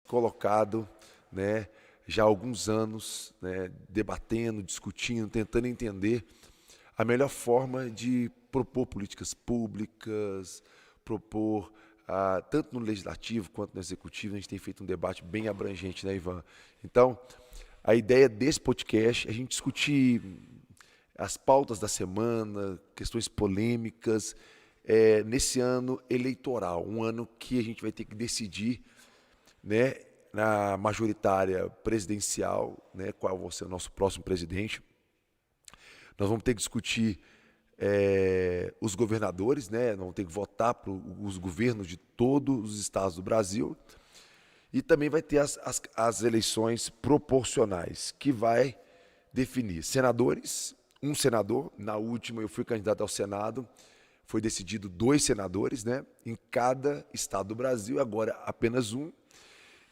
colocado, né, já há alguns anos, né, debatendo, discutindo, tentando entender a melhor forma de propor políticas públicas, propor, tanto no legislativo quanto no executivo. A gente tem feito um debate bem abrangente, né, Ivan? Então, a ideia desse podcast é a gente discutir as pautas da semana, questões polêmicas, nesse ano eleitoral, um ano que a gente vai ter que decidir, né, na majoritária presidencial, né, qual vai ser o nosso próximo presidente. Nós vamos ter que discutir os governadores, né, nós vamos ter que votar para os governos de todos os estados do Brasil. E também vai ter as eleições proporcionais, que vai definir senadores, um senador. Na última eu fui candidato ao Senado, foi decidido 2 senadores, né, em cada estado do Brasil, agora apenas um.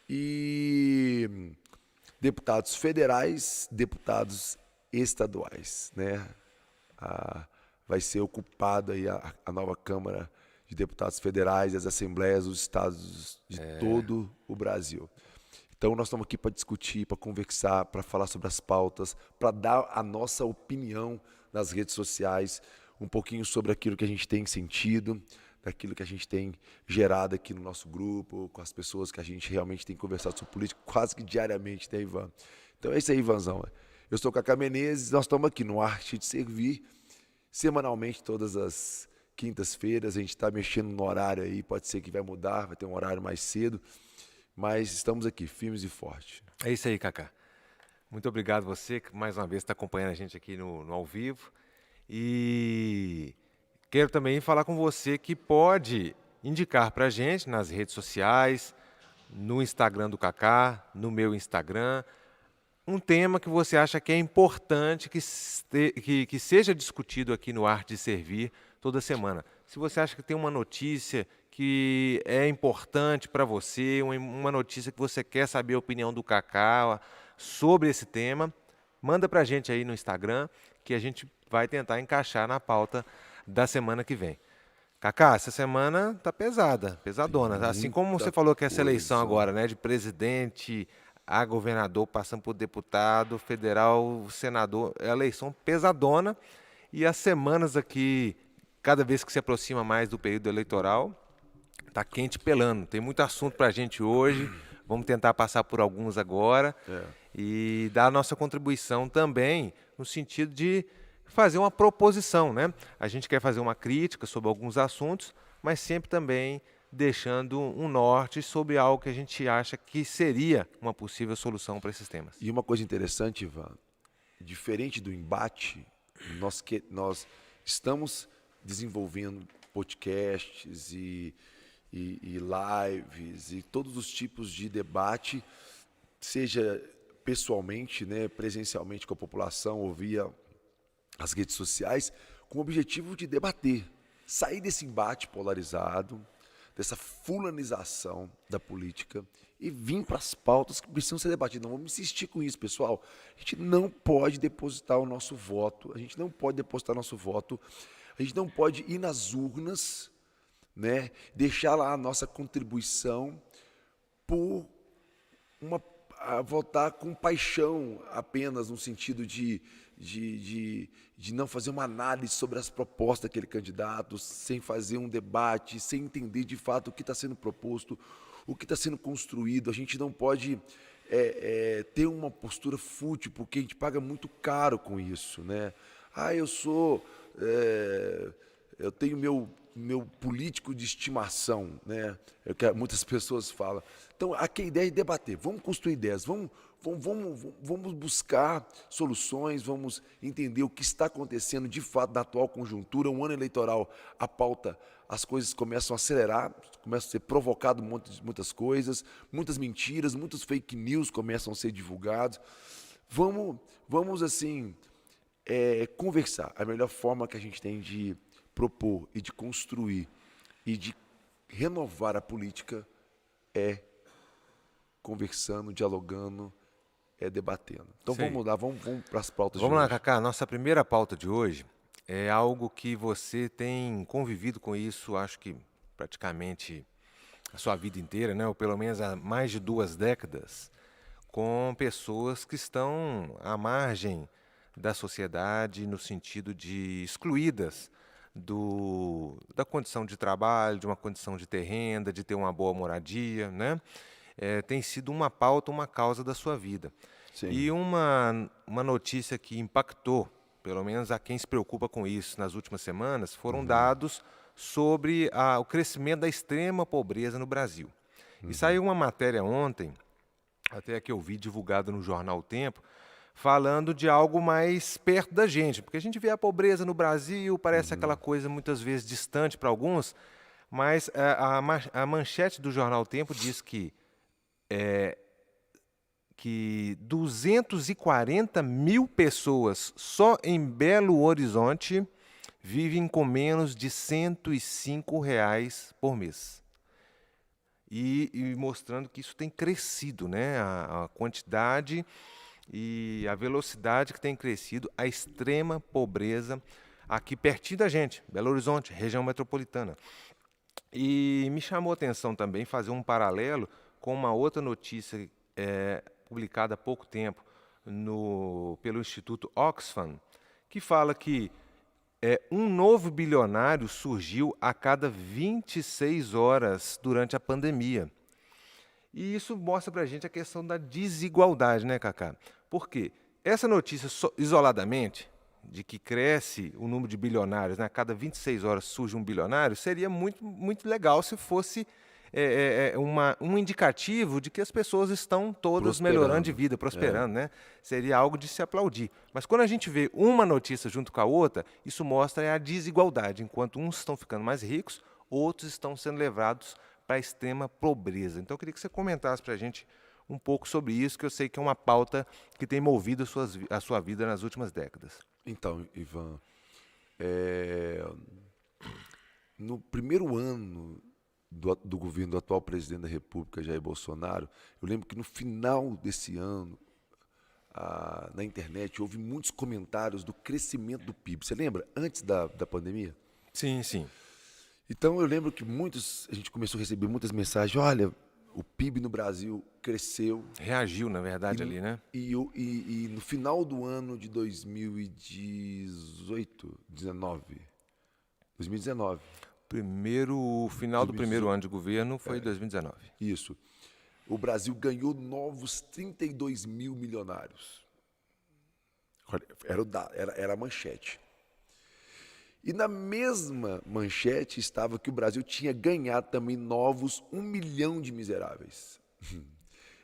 E deputados federais, deputados estaduais, né? Vai ser ocupada aí a nova Câmara de Deputados Federais e as assembleias dos estados de todo o Brasil. Então nós estamos aqui para discutir, para conversar, para falar sobre as pautas, para dar a nossa opinião nas redes sociais, um pouquinho sobre aquilo que a gente tem sentido, daquilo que a gente tem gerado aqui no nosso grupo, com as pessoas que a gente realmente tem conversado sobre política quase que diariamente, né, Ivan? Então é isso aí, Ivanzão. Eu sou o Cacá Menezes, nós estamos aqui no Arte de Servir, semanalmente, todas as quintas-feiras. A gente está mexendo no horário aí, pode ser que vai mudar, vai ter um horário mais cedo, mas estamos aqui, firmes e fortes. É isso aí, Cacá. Muito obrigado você que mais uma vez está acompanhando a gente aqui no ao vivo. E quero também falar com você que pode indicar para a gente nas redes sociais, no Instagram do Cacá, no meu Instagram, um tema que você acha que é importante que seja discutido aqui no Arte de Servir toda semana. Se você acha que tem uma notícia que é importante para você, uma notícia que você quer saber a opinião do Cacá sobre esse tema, manda para a gente aí no Instagram, que a gente vai tentar encaixar na pauta da semana que vem. Cacá, essa semana tá pesada, pesadona. Assim como você Muita falou que essa eleição coisa. agora, né, de presidente a governador, passando por deputado, federal, senador, é a eleição pesadona. E as semanas aqui, cada vez que se aproxima mais do período eleitoral, tá quente pelando. Tem muito assunto para a gente hoje. Vamos tentar passar por alguns agora e dar a nossa contribuição também no sentido de fazer uma proposição, né? A gente quer fazer uma crítica sobre alguns assuntos, mas sempre também deixando um norte sobre algo que a gente acha que seria uma possível solução para esses temas. E uma coisa interessante, Ivan, diferente do embate, nós estamos desenvolvendo podcasts e lives e todos os tipos de debate, seja pessoalmente, né, presencialmente com a população ou via as redes sociais, com o objetivo de debater, sair desse embate polarizado, dessa fulanização da política e vir para as pautas que precisam ser debatidas. Não vamos insistir com isso, pessoal. A gente não pode depositar o nosso voto, a gente não pode ir nas urnas, né, deixar lá a nossa contribuição por votar com paixão apenas, no sentido de não fazer uma análise sobre as propostas daquele candidato, sem fazer um debate, sem entender de fato o que está sendo proposto, o que está sendo construído. A gente não pode ter uma postura fútil, porque a gente paga muito caro com isso, né? Eu tenho meu político de estimação, né? É o que muitas pessoas falam. Então, aqui a ideia é debater, vamos construir ideias, vamos buscar soluções, vamos entender o que está acontecendo de fato na atual conjuntura. Um ano eleitoral, a pauta, as coisas começam a acelerar, começam a ser provocado muitas coisas, muitas mentiras, muitos fake news começam a ser divulgados. Vamos assim, conversar. A melhor forma que a gente tem de propor e de construir e de renovar a política é conversando, dialogando, debatendo. Então Sim. vamos lá, vamos para as pautas Vamos de lá, hoje. Cacá. Nossa primeira pauta de hoje é algo que você tem convivido com isso, acho que praticamente a sua vida inteira, né, ou pelo menos há mais de 2 décadas, com pessoas que estão à margem da sociedade, no sentido de excluídas da condição de trabalho, de uma condição de ter renda, de ter uma boa moradia, né? Tem sido uma pauta, uma causa da sua vida. Sim. E uma notícia que impactou, pelo menos a quem se preocupa com isso nas últimas semanas, foram dados sobre o crescimento da extrema pobreza no Brasil. E saiu uma matéria ontem, até que eu vi divulgado no jornal O Tempo, falando de algo mais perto da gente, porque a gente vê a pobreza no Brasil, parece aquela coisa muitas vezes distante para alguns, mas a manchete do jornal O Tempo diz que 240 mil pessoas só em Belo Horizonte vivem com menos de R$ 105 por mês. E mostrando que isso tem crescido, né? A quantidade e a velocidade que tem crescido, a extrema pobreza aqui pertinho da gente, Belo Horizonte, região metropolitana. E me chamou a atenção também fazer um paralelo com uma outra notícia publicada há pouco tempo pelo Instituto Oxfam, que fala que um novo bilionário surgiu a cada 26 horas durante a pandemia. E isso mostra para a gente a questão da desigualdade, né, Cacá? Por quê? Essa notícia isoladamente, de que cresce o número de bilionários, né, a cada 26 horas surge um bilionário, seria muito, muito legal se fosse um indicativo de que as pessoas estão todas melhorando de Prosperando. vida, prosperando, né? Seria algo de se aplaudir. Mas quando a gente vê uma notícia junto com a outra, isso mostra a desigualdade. Enquanto uns estão ficando mais ricos, outros estão sendo levados para a extrema pobreza. Então, eu queria que você comentasse para a gente um pouco sobre isso, que eu sei que é uma pauta que tem movido a sua vida nas últimas décadas. Então, Ivan, é, no primeiro ano do governo do atual presidente da República, Jair Bolsonaro, eu lembro que no final desse ano, na internet, houve muitos comentários do crescimento do PIB. Você lembra? Antes da pandemia? Sim, sim. Então, eu lembro que a gente começou a receber muitas mensagens, olha, o PIB no Brasil cresceu. Reagiu, na verdade, ali, né? E no final do ano de 2019, O final do primeiro 2018, ano de governo foi 2019. isso, o Brasil ganhou novos 32 mil milionários. Era a manchete. E na mesma manchete estava que o Brasil tinha ganhado também novos 1 milhão de miseráveis.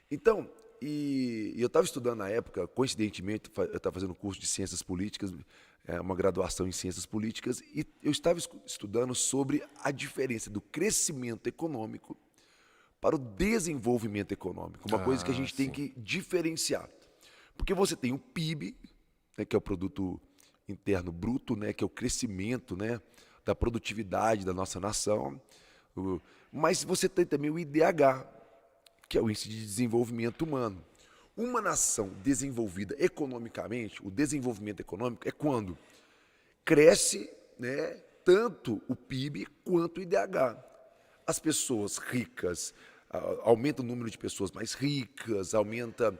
Então, eu estava estudando na época, coincidentemente, eu estava fazendo um curso de Ciências Políticas, uma graduação em Ciências Políticas, e eu estava estudando sobre a diferença do crescimento econômico para o desenvolvimento econômico, uma coisa que a gente tem que diferenciar. Porque você tem o PIB, né, que é o Produto Interno Bruto, né, que é o crescimento, né, da produtividade da nossa nação, mas você tem também o IDH, que é o Índice de Desenvolvimento Humano. Uma nação desenvolvida economicamente, o desenvolvimento econômico é quando cresce, né, tanto o PIB quanto o IDH. As pessoas ricas, aumenta o número de pessoas mais ricas, aumenta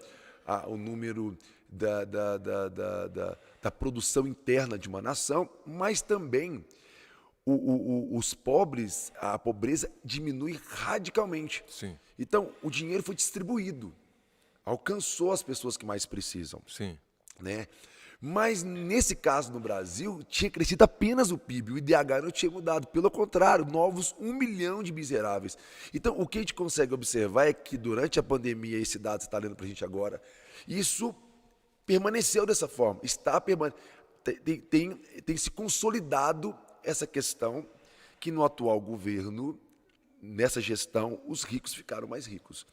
o número da produção interna de uma nação, mas também os pobres, a pobreza diminui radicalmente. Sim. Então, o dinheiro foi distribuído, alcançou as pessoas que mais precisam. Sim. Né? Mas, nesse caso, no Brasil, tinha crescido apenas o PIB, o IDH não tinha mudado. Pelo contrário, novos 1 milhão de miseráveis. Então, o que a gente consegue observar é que, durante a pandemia, esse dado está lendo para a gente agora, isso permaneceu dessa forma, tem se consolidado essa questão que no atual governo, nessa gestão, os ricos ficaram mais ricos.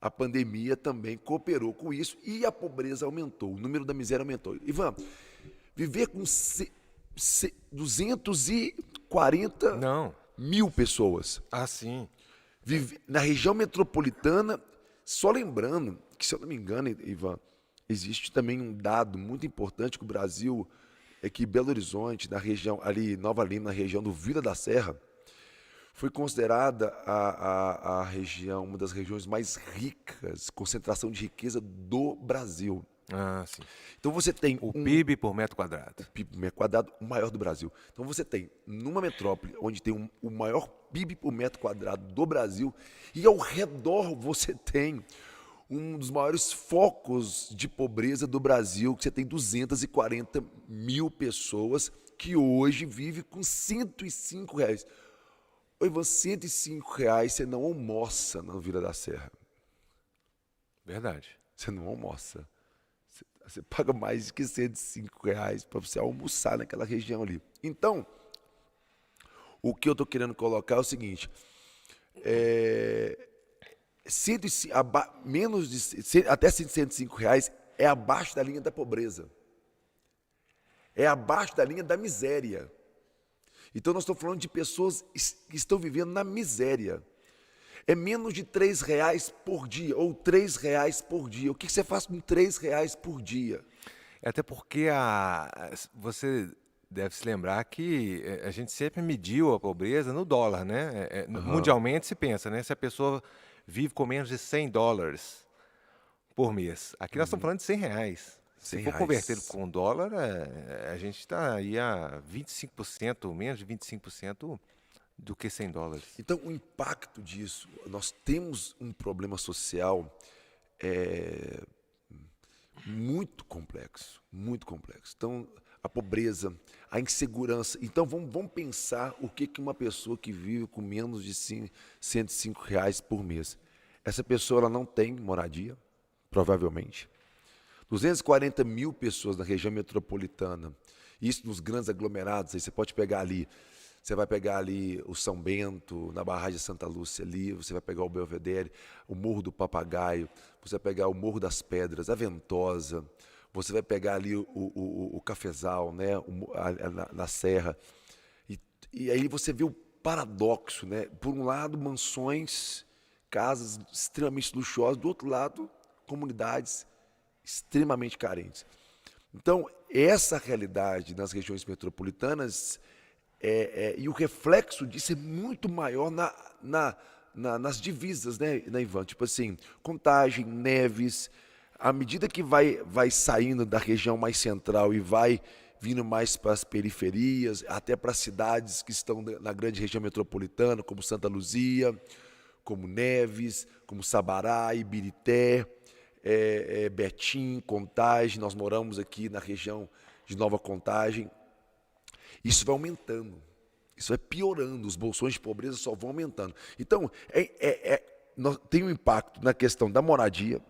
A pandemia também cooperou com isso e a pobreza aumentou, o número da miséria aumentou. Ivan, viver com 240 mil pessoas. Sim. Na região metropolitana, só lembrando que, se eu não me engano, Ivan, existe também um dado muito importante que o Brasil, que Belo Horizonte, na região ali, Nova Lima, na região do Vila da Serra, foi considerada a região, uma das regiões mais ricas, concentração de riqueza do Brasil. Ah, sim. Então você tem O PIB por metro quadrado. PIB por metro quadrado o maior do Brasil. Então você tem, numa metrópole, onde tem o maior PIB por metro quadrado do Brasil, e ao redor você tem um dos maiores focos de pobreza do Brasil, que você tem 240 mil pessoas que hoje vivem com R$ 105. Oi, Ivan, R$ 105 você não almoça na Vila da Serra. Verdade. Você não almoça. Você paga mais que R$ 105 para você almoçar naquela região ali. Então, o que eu estou querendo colocar é o seguinte: 105, menos de até R$ 105 é abaixo da linha da pobreza. É abaixo da linha da miséria. Então nós estamos falando de pessoas que estão vivendo na miséria. É menos de R$ 3 por dia, ou R$ 3 por dia. O que você faz com R$ 3 por dia? Até porque você deve se lembrar que a gente sempre mediu a pobreza no dólar, né? Mundialmente se pensa, né? Se a pessoa vive com menos de US$ 100 por mês. Aqui nós estamos falando de R$ 100. Se for R$100. converter com dólar, a gente está aí a 25%, menos de 25% do que US$ 100. Então, o impacto disso, nós temos um problema social muito complexo, muito complexo. Então, a pobreza, a insegurança. Então, vamos pensar o que uma pessoa que vive com menos de R$ 105 por mês. Essa pessoa ela não tem moradia, provavelmente. 240 mil pessoas na região metropolitana, isso nos grandes aglomerados, aí você pode pegar ali, você vai pegar ali o São Bento, na barragem de Santa Lúcia ali, você vai pegar o Belvedere, o Morro do Papagaio, você vai pegar o Morro das Pedras, a Ventosa, você vai pegar ali o Cafezal, né, na Serra, e aí você vê o paradoxo, né? Por um lado, mansões, casas extremamente luxuosas, do outro lado, comunidades extremamente carentes. Então, essa realidade nas regiões metropolitanas, e o reflexo disso é muito maior nas divisas, né, Ivan? Tipo assim, Contagem, Neves, à medida que vai saindo da região mais central e vai vindo mais para as periferias, até para cidades que estão na grande região metropolitana, como Santa Luzia, como Neves, como Sabará, Ibirité, Betim, Contagem. Nós moramos aqui na região de Nova Contagem. Isso vai aumentando, isso vai piorando, os bolsões de pobreza só vão aumentando. Então, tem um impacto na questão da moradia,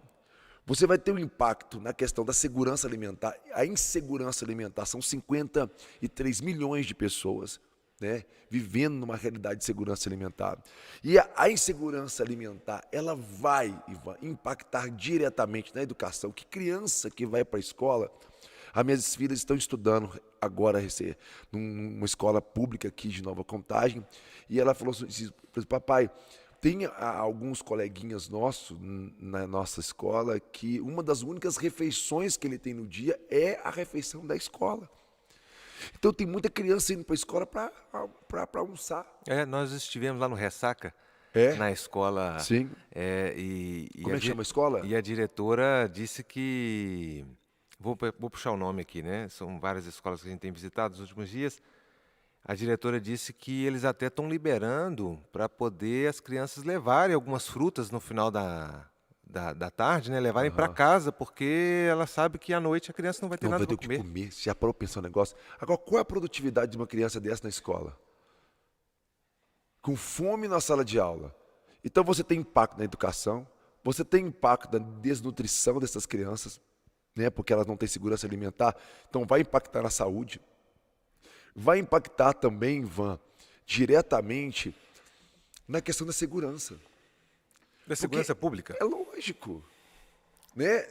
você vai ter um impacto na questão da segurança alimentar. A insegurança alimentar, são 53 milhões de pessoas, né, vivendo numa realidade de segurança alimentar. E a insegurança alimentar, ela vai impactar diretamente na educação. Que criança que vai para a escola, as minhas filhas estão estudando agora numa escola pública aqui de Nova Contagem, e ela falou assim, papai, tem alguns coleguinhas nossos na nossa escola que uma das únicas refeições que ele tem no dia é a refeição da escola. Então tem muita criança indo para a escola para almoçar. Nós estivemos lá no Ressaca, na escola. Sim. Como é que chama a escola? E a diretora disse que... Vou puxar o nome aqui, né? São várias escolas que a gente tem visitado nos últimos dias. A diretora disse que eles até estão liberando para poder as crianças levarem algumas frutas no final da tarde, né? Levarem para casa, porque ela sabe que à noite a criança não vai ter nada para comer. Você já parou para pensar um negócio? Agora, qual é a produtividade de uma criança dessa na escola? Com fome na sala de aula. Então você tem impacto na educação, você tem impacto na desnutrição dessas crianças, né? Porque elas não têm segurança alimentar, então vai impactar na saúde. Vai impactar também, Ivan, diretamente na questão da segurança. Da segurança pública? É lógico, né?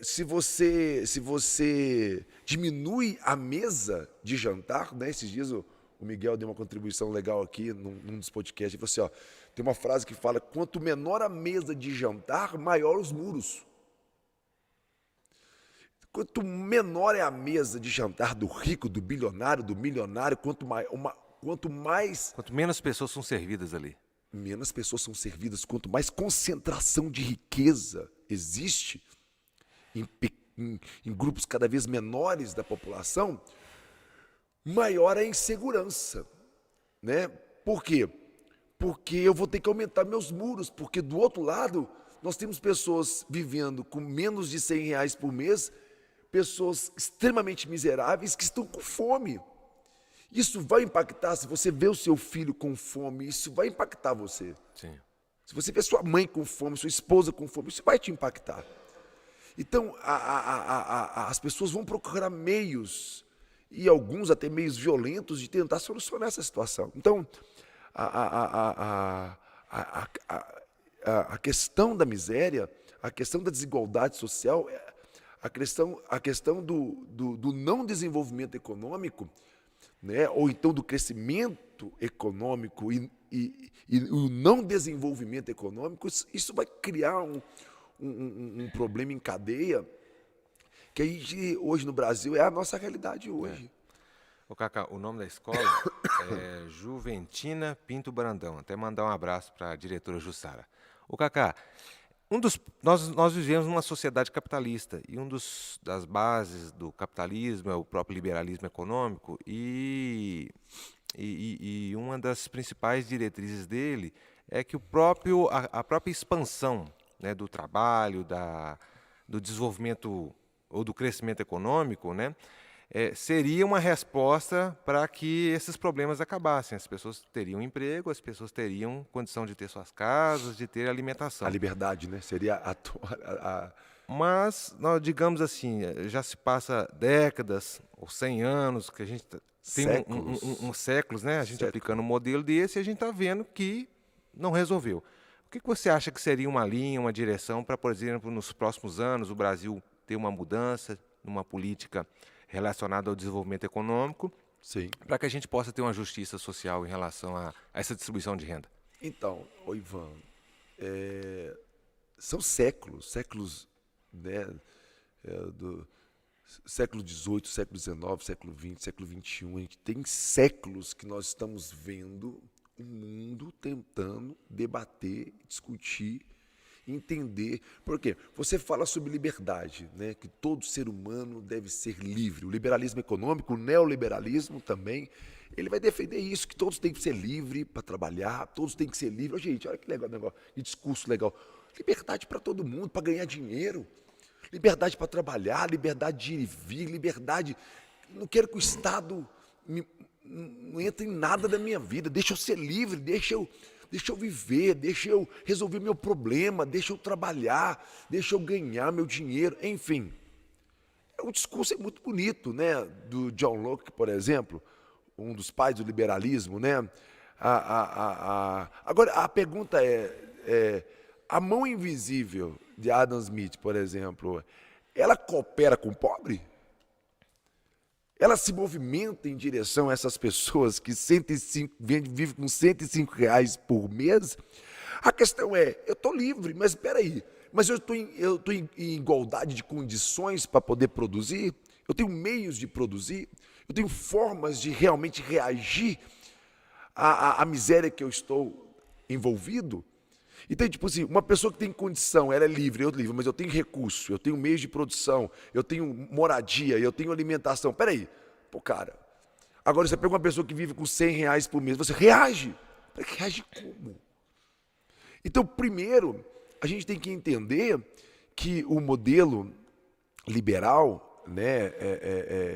Se você diminui a mesa de jantar, né? Esses dias o Miguel deu uma contribuição legal aqui num dos podcasts. Ele falou assim, tem uma frase que fala, quanto menor a mesa de jantar, maior os muros. Quanto menor é a mesa de jantar do rico, do bilionário, do milionário, quanto Quanto mais Quanto menos pessoas são servidas ali. menos pessoas são servidas, quanto mais concentração de riqueza existe em grupos cada vez menores da população, maior a insegurança, né? Por quê? Porque eu vou ter que aumentar meus muros, porque do outro lado nós temos pessoas vivendo com menos de R$ 100 por mês, pessoas extremamente miseráveis que estão com fome. Isso vai impactar, se você vê o seu filho com fome, isso vai impactar você. Sim. Se você vê sua mãe com fome, sua esposa com fome, isso vai te impactar. Então, as pessoas vão procurar meios, e alguns até meios violentos, de tentar solucionar essa situação. Então, a questão da miséria, a questão da desigualdade social, a questão do não desenvolvimento econômico, né, ou então do crescimento econômico e o não desenvolvimento econômico, isso vai criar um problema em cadeia que a gente, hoje no Brasil, é a nossa realidade hoje. Ô, Cacá, o nome da escola é Juventina Pinto Brandão. Até mandar um abraço para a diretora Jussara. Ô, Cacá, nós vivemos numa sociedade capitalista e das bases do capitalismo é o próprio liberalismo econômico e uma das principais diretrizes dele é que a própria expansão, né, do trabalho, do desenvolvimento ou do crescimento econômico, né, seria uma resposta para que esses problemas acabassem. As pessoas teriam emprego, as pessoas teriam condição de ter suas casas, de ter alimentação. A liberdade, né? Seria Mas, digamos assim, já se passa décadas ou 100 anos que a gente tem séculos, né? A gente aplicando um modelo desse e a gente está vendo que não resolveu. O que você acha que seria uma linha, uma direção para, por exemplo, nos próximos anos o Brasil ter uma mudança numa política relacionada ao desenvolvimento econômico, para que a gente possa ter uma justiça social em relação a essa distribuição de renda? Então, Ivan, são séculos, né, do século XVIII, século XIX, século XX, século XXI, a gente tem séculos que nós estamos vendo o mundo tentando debater, discutir, entender. Por quê? Você fala sobre liberdade, né? Que todo ser humano deve ser livre. O liberalismo econômico, o neoliberalismo também, ele vai defender isso, que todos têm que ser livres para trabalhar, todos têm que ser livres. Gente, olha que legal negócio, que discurso legal. Liberdade para todo mundo, para ganhar dinheiro. Liberdade para trabalhar, liberdade de ir e vir, liberdade... Não quero que o Estado não entre em nada da minha vida. Deixa eu ser livre, deixa eu viver, deixa eu resolver meu problema, deixa eu trabalhar, deixa eu ganhar meu dinheiro, enfim. O discurso é muito bonito, né? Do John Locke, por exemplo, um dos pais do liberalismo, né? Agora, a pergunta a mão invisível de Adam Smith, por exemplo, ela coopera com o pobre? Ela se movimenta em direção a essas pessoas que vivem com R$ 105 por mês? A questão é, eu estou livre, mas espera aí, mas eu estou em igualdade de condições para poder produzir? Eu tenho meios de produzir? Eu tenho formas de realmente reagir à miséria que eu estou envolvido? Então, tipo assim, uma pessoa que tem condição, ela é livre, mas eu tenho recurso, eu tenho meios de produção, eu tenho moradia, eu tenho alimentação. Peraí, cara, agora você pega uma pessoa que vive com R$ 100 por mês, você reage? Reage como? Então, primeiro, a gente tem que entender que o modelo liberal, né,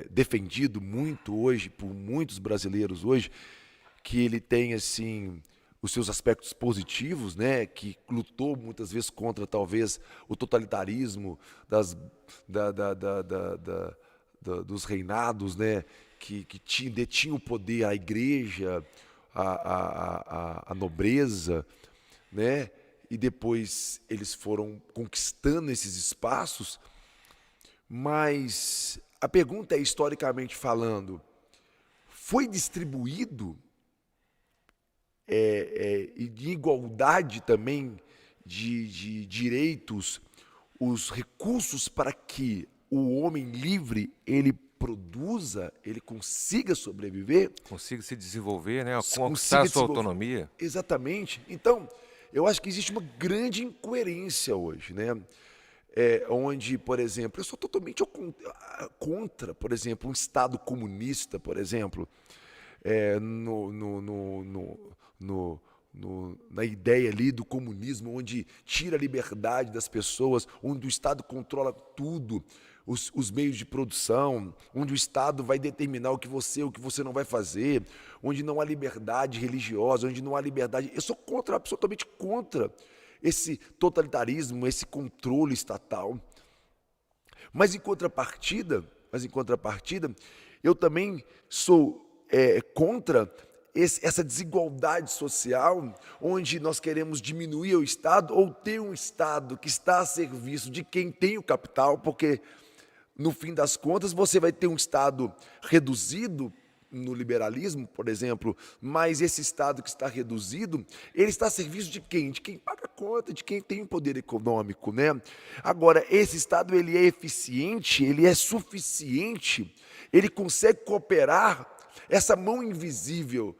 defendido muito hoje, por muitos brasileiros hoje, que ele tem, assim... os seus aspectos positivos, né, que lutou muitas vezes contra, talvez, o totalitarismo dos reinados, né, que detinham o poder, a igreja, a nobreza, né, e depois eles foram conquistando esses espaços. Mas a pergunta é, historicamente falando, foi distribuído e de igualdade também de direitos, os recursos para que o homem livre ele produza, ele consiga sobreviver, Consiga se desenvolver, né? consiga Conquistar a sua desenvolver. autonomia. Exatamente. Então, eu acho que existe uma grande incoerência hoje, né? Onde, por exemplo, eu sou totalmente contra, por exemplo, um Estado comunista, por exemplo, é, no, no, no, no, no- na ideia ali do comunismo, onde tira a liberdade das pessoas, onde o Estado controla tudo, os meios de produção, onde o Estado vai determinar o que você não vai fazer, onde não há liberdade religiosa, onde não há liberdade. Eu sou contra, absolutamente contra esse totalitarismo, esse controle estatal. Mas em contrapartida, eu também sou contra essa desigualdade social, onde nós queremos diminuir o Estado ou ter um Estado que está a serviço de quem tem o capital, porque, no fim das contas, você vai ter um Estado reduzido no liberalismo, por exemplo, mas esse Estado que está reduzido, ele está a serviço de quem? De quem paga a conta, de quem tem o poder econômico, né? Agora, esse Estado, ele é eficiente, ele é suficiente, ele consegue cooperar, essa mão invisível,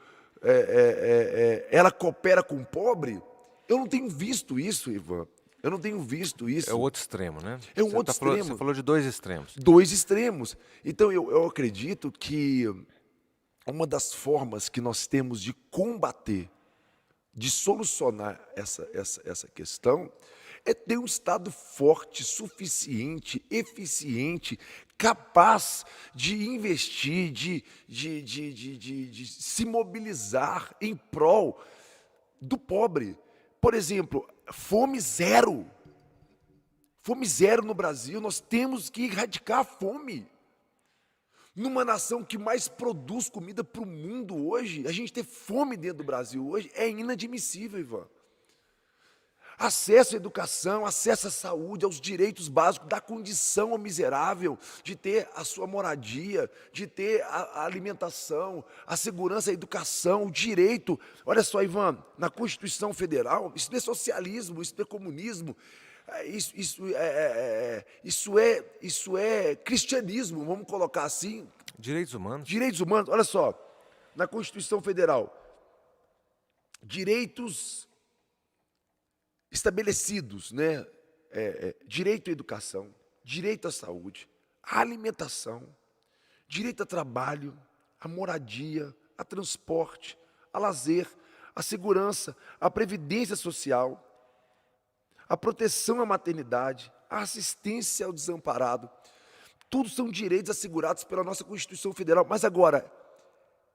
ela coopera com o pobre? Eu não tenho visto isso, Ivan. Eu não tenho visto É o isso. outro extremo, né? É um outro Você extremo. falou de dois extremos. Dois extremos. Então, eu acredito que uma das formas que nós temos de combater, de solucionar essa questão, é ter um Estado forte, suficiente, eficiente, capaz de investir, de se mobilizar em prol do pobre. Por exemplo, fome zero. Fome zero no Brasil, nós temos que erradicar a fome. Numa nação que mais produz comida para o mundo hoje, a gente ter fome dentro do Brasil hoje é inadmissível, Ivan. Acesso à educação, acesso à saúde, aos direitos básicos, da condição ao miserável, de ter a sua moradia, de ter a alimentação, a segurança, a educação, o direito. Olha só, Ivan, na Constituição Federal, isso não é socialismo, isso não é comunismo, isso é cristianismo, vamos colocar assim. Direitos humanos. Direitos humanos, olha só, na Constituição Federal, direitos estabelecidos, né? Direito à educação, direito à saúde, à alimentação, direito a trabalho, à moradia, a transporte, a lazer, a segurança, a previdência social, a proteção à maternidade, a assistência ao desamparado. Tudo são direitos assegurados pela nossa Constituição Federal. Mas agora,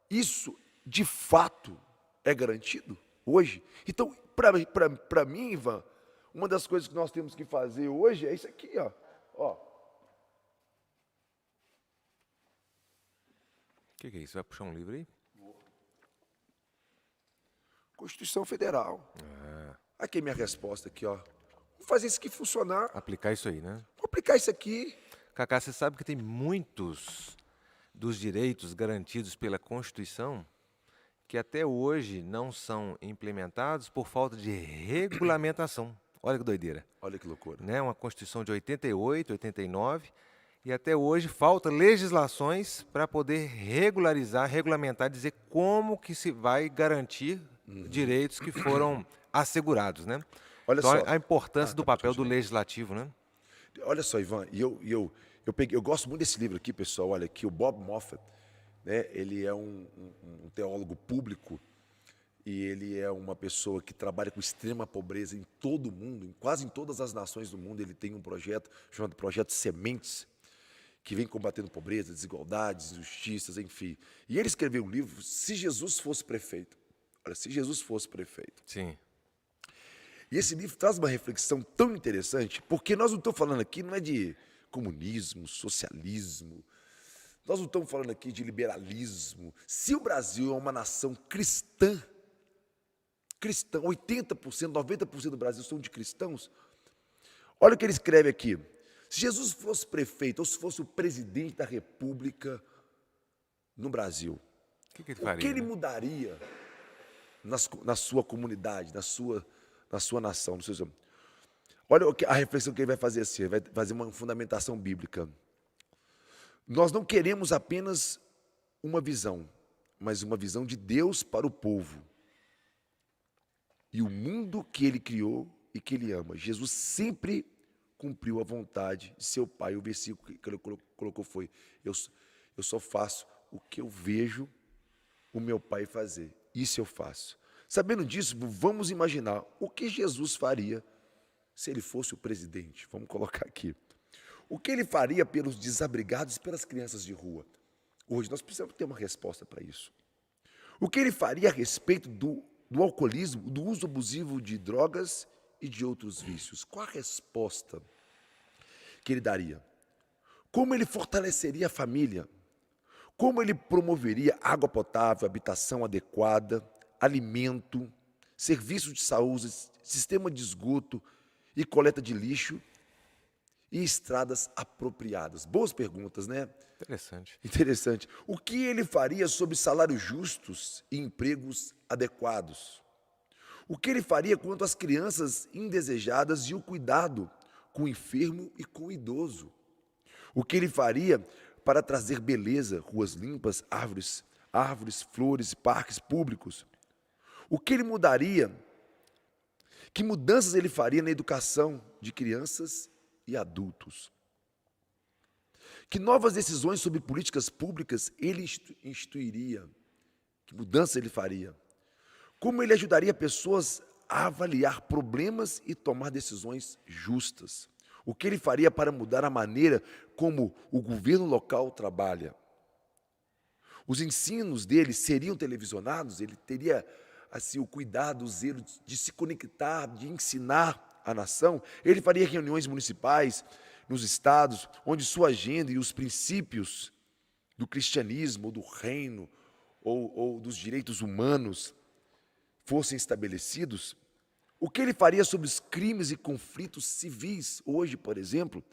isso de fato é garantido hoje? Então, para mim, Ivan, uma das coisas que nós temos que fazer hoje é isso aqui, ó. O que é isso? Vai puxar um livro aí? Constituição Federal. Aqui é minha resposta aqui, ó. Vamos fazer isso aqui funcionar. Aplicar isso aí, né? Vou aplicar isso aqui. Cacá, você sabe que tem muitos dos direitos garantidos pela Constituição que até hoje não são implementados por falta de regulamentação. Olha que doideira, Olha que loucura. né? Uma Constituição de 88, 89, e até hoje falta legislações para poder regularizar, regulamentar, dizer como que se vai garantir direitos que foram assegurados, né? Olha Então, só. a importância do Tá, papel do legislativo, né? Olha só, Ivan, eu gosto muito desse livro aqui, pessoal. Olha aqui, o Bob Moffat, né? Ele é um teólogo público e ele é uma pessoa que trabalha com extrema pobreza em todo o mundo, quase em todas as nações do mundo. Ele tem um projeto chamado Projeto Sementes, que vem combatendo pobreza, desigualdades, injustiças, enfim. E ele escreveu um livro, Se Jesus Fosse Prefeito. Olha, se Jesus fosse prefeito. Sim. E esse livro traz uma reflexão tão interessante, porque nós não estamos falando aqui, não é de comunismo, socialismo, nós não estamos falando aqui de liberalismo. Se o Brasil é uma nação cristã, 80%, 90% do Brasil são de cristãos, olha o que ele escreve aqui. Se Jesus fosse prefeito, ou se fosse o presidente da República no Brasil, O que ele o faria? que ele Né? mudaria na sua comunidade, na sua nação, no seu... Olha a reflexão que ele vai fazer assim, ele vai fazer uma fundamentação bíblica. Nós não queremos apenas uma visão, mas uma visão de Deus para o povo. E o mundo que ele criou e que ele ama. Jesus sempre cumpriu a vontade de seu Pai. O versículo que ele colocou foi: eu só faço o que eu vejo o meu Pai fazer. Isso eu faço. Sabendo disso, vamos imaginar o que Jesus faria se ele fosse o presidente. Vamos colocar aqui. O que ele faria pelos desabrigados e pelas crianças de rua? Hoje nós precisamos ter uma resposta para isso. O que ele faria a respeito do alcoolismo, do uso abusivo de drogas e de outros vícios? Qual a resposta que ele daria? Como ele fortaleceria a família? Como ele promoveria água potável, habitação adequada, alimento, serviços de saúde, sistema de esgoto e coleta de lixo e estradas apropriadas? Boas perguntas, né? Interessante. Interessante. O que ele faria sobre salários justos e empregos adequados? O que ele faria quanto às crianças indesejadas e o cuidado com o enfermo e com o idoso? O que ele faria para trazer beleza, ruas limpas, árvores, flores, parques públicos? O que ele mudaria? Que mudanças ele faria na educação de crianças e adultos? Que novas decisões sobre políticas públicas ele instituiria? Que mudança ele faria? Como ele ajudaria pessoas a avaliar problemas e tomar decisões justas? O que ele faria para mudar a maneira como o governo local trabalha? Os ensinos dele seriam televisionados? Ele teria assim o cuidado, o zelo de se conectar, de ensinar a nação? Ele faria reuniões municipais nos estados, onde sua agenda e os princípios do cristianismo, ou do reino, ou dos direitos humanos fossem estabelecidos? O que ele faria sobre os crimes e conflitos civis? Hoje, por exemplo,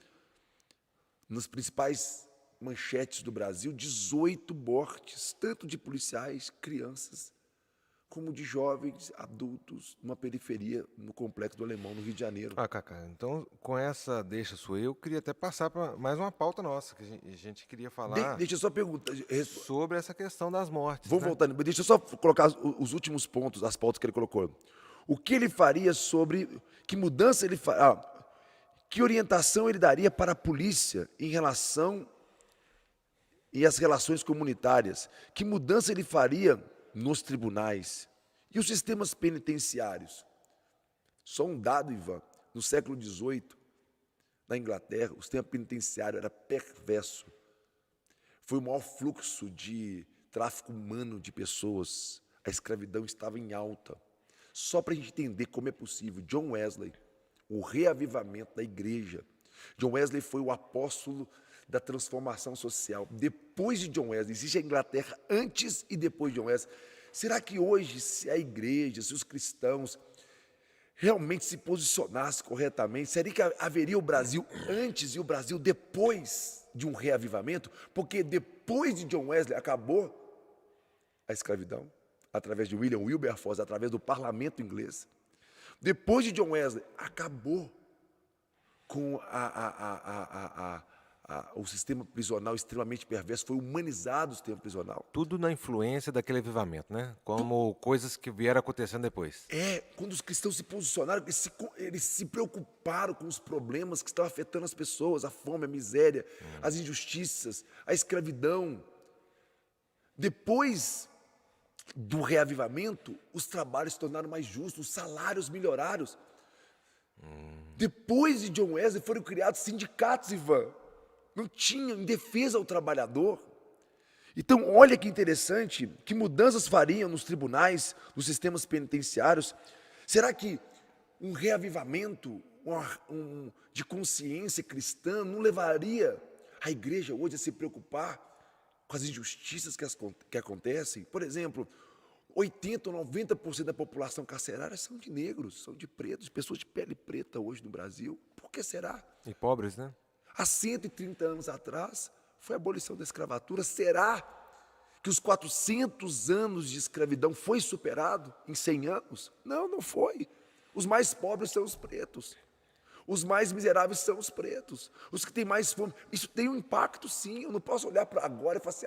nas principais manchetes do Brasil, 18 mortes, tanto de policiais, crianças, como de jovens, adultos, numa periferia, no Complexo do Alemão, no Rio de Janeiro. Cacá, então com essa deixa sua, eu queria até passar para mais uma pauta nossa, que a gente queria falar Deixa eu só perguntar. sobre essa questão das mortes. Vou voltar, deixa eu só colocar os últimos pontos, as pautas que ele colocou. O que ele faria sobre, que mudança ele faria, que orientação ele daria para a polícia em relação e as relações comunitárias? Que mudança ele faria nos tribunais e os sistemas penitenciários? Só um dado, Ivan: no século XVIII, na Inglaterra, o sistema penitenciário era perverso. Foi o maior fluxo de tráfico humano de pessoas. A escravidão estava em alta. Só para a gente entender como é possível, John Wesley, o reavivamento da igreja. John Wesley foi o apóstolo da transformação social. Depois de John Wesley, existe a Inglaterra antes e depois de John Wesley. Será que hoje, se a igreja, se os cristãos realmente se posicionassem corretamente, seria que haveria o Brasil antes e o Brasil depois de um reavivamento? Porque depois de John Wesley acabou a escravidão, através de William Wilberforce, através do parlamento inglês. Depois de John Wesley, acabou com o sistema prisional extremamente perverso, foi humanizado o sistema prisional. Tudo na influência daquele avivamento, né? Como coisas que vieram acontecendo depois. Quando os cristãos se posicionaram, eles se preocuparam com os problemas que estavam afetando as pessoas, a fome, a miséria, as injustiças, a escravidão. Depois do reavivamento, os trabalhos se tornaram mais justos, os salários melhoraram. Depois de John Wesley foram criados sindicatos, Ivan. Não tinha, em defesa ao trabalhador. Então, olha que interessante, que mudanças fariam nos tribunais, nos sistemas penitenciários? Será que um reavivamento de consciência cristã não levaria a igreja hoje a se preocupar com as injustiças que acontecem? Por exemplo, 80% ou 90% da população carcerária são de negros, são de pretos, pessoas de pele preta hoje no Brasil. Por que será? E pobres, né? Há 130 anos atrás, foi a abolição da escravatura. Será que os 400 anos de escravidão foi superado em 100 anos? Não, não foi. Os mais pobres são os pretos. Os mais miseráveis são os pretos, os que têm mais fome. Isso tem um impacto, sim. Eu não posso olhar para agora e falar assim,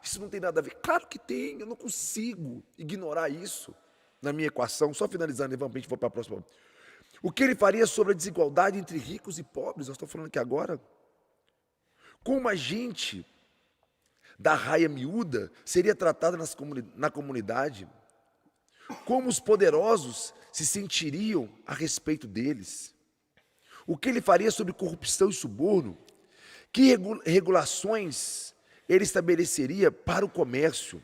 isso não tem nada a ver. Claro que tem, eu não consigo ignorar isso na minha equação. Só finalizando, Ivan, para a gente for para a próxima. O que ele faria sobre a desigualdade entre ricos e pobres? Eu estou falando aqui agora. Como a gente da raia miúda seria tratada na comunidade? Como os poderosos se sentiriam a respeito deles? O que ele faria sobre corrupção e suborno? Que regulações ele estabeleceria para o comércio?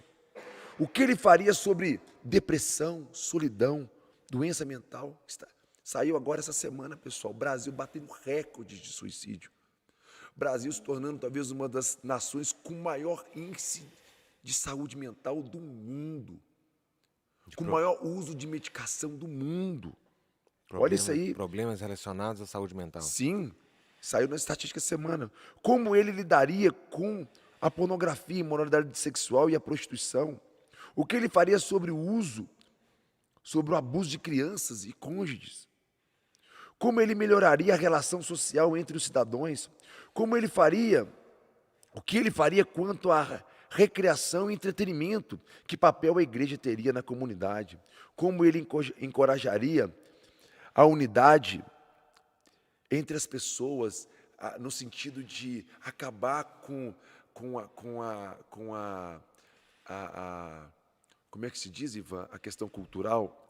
O que ele faria sobre depressão, solidão, doença mental? Saiu agora essa semana, pessoal, o Brasil batendo recordes de suicídio. O Brasil se tornando talvez uma das nações com maior índice de saúde mental do mundo. Com o maior uso de medicação do mundo. Olha isso aí. Problemas relacionados à saúde mental. Sim, saiu na estatística essa semana. Como ele lidaria com a pornografia, a imoralidade sexual e a prostituição? O que ele faria sobre o uso, sobre o abuso de crianças e cônjuges? Como ele melhoraria a relação social entre os cidadãos? O que ele faria quanto à recreação e entretenimento? Que papel a igreja teria na comunidade? Como ele encorajaria a unidade entre as pessoas, no sentido de acabar com como é que se diz, Ivan? A questão cultural,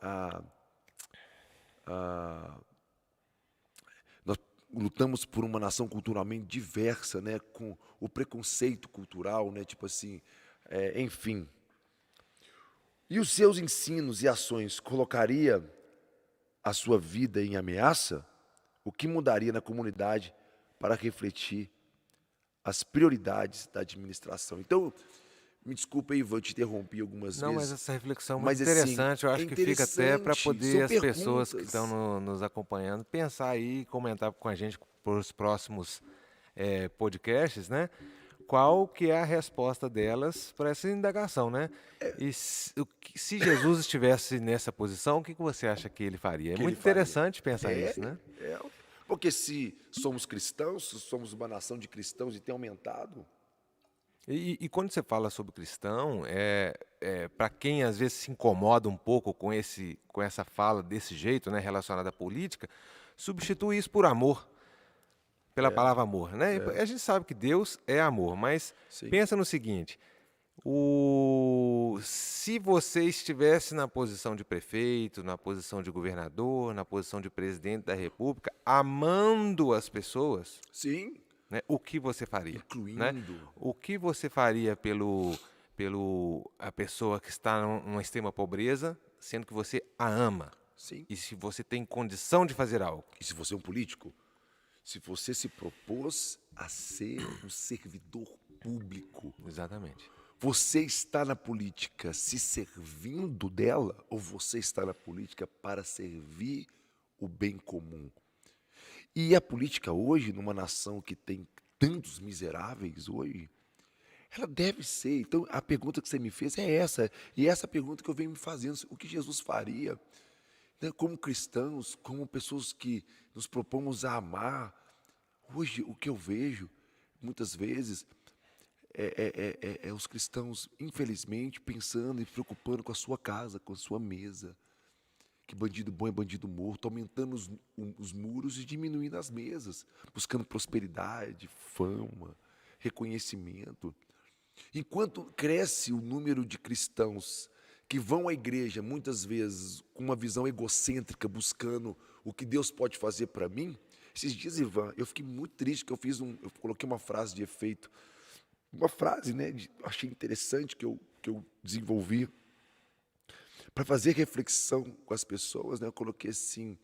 nós lutamos por uma nação culturalmente diversa, né, com o preconceito cultural, né, tipo assim, enfim. E os seus ensinos e ações colocaria a sua vida em ameaça? O que mudaria na comunidade para refletir as prioridades da administração? Então, me desculpa, Ivan, eu te interrompi algumas vezes. Não, mas essa reflexão é Mas, muito interessante. assim, Eu acho que fica até para interessante, poder são as pessoas que perguntas. estão nos acompanhando pensar aí e comentar com a gente para os próximos podcasts, né? Qual que é a resposta delas para essa indagação, né? E se Jesus estivesse nessa posição, o que você acha que ele faria? É Que muito ele faria? interessante pensar nisso, né? Porque se somos cristãos, se somos uma nação de cristãos e tem aumentado, E quando você fala sobre cristão, para quem às vezes se incomoda um pouco com essa fala desse jeito, né, relacionada à política, substitui isso por amor, pela palavra amor, né? A gente sabe que Deus é amor, mas sim, pensa no seguinte: se você estivesse na posição de prefeito, na posição de governador, na posição de presidente da República, amando as pessoas, sim, né, o que você faria? Né? incluindo, O que você faria a pessoa que está numa extrema pobreza, sendo que você a ama? sim. E se você tem condição de fazer algo? E se você é um político, se você se propôs a ser um servidor público, Exatamente. você está na política se servindo dela ou você está na política para servir o bem comum? E a política hoje, numa nação que tem tantos miseráveis hoje, ela deve ser. Então, a pergunta que você me fez é essa. E essa pergunta que eu venho me fazendo. O que Jesus faria, né, como cristãos, como pessoas que nos propomos a amar? Hoje, o que eu vejo, muitas vezes, é os cristãos, infelizmente, pensando e se preocupando com a sua casa, com a sua mesa. Que bandido bom é bandido morto, aumentando os muros e diminuindo as mesas, buscando prosperidade, fama, reconhecimento. Enquanto cresce o número de cristãos que vão à igreja, muitas vezes, com uma visão egocêntrica, buscando o que Deus pode fazer para mim, esses dias, Ivan, eu fiquei muito triste, que eu coloquei uma frase de efeito, uma frase, né, achei interessante que eu desenvolvi, para fazer reflexão com as pessoas, né, eu coloquei assim: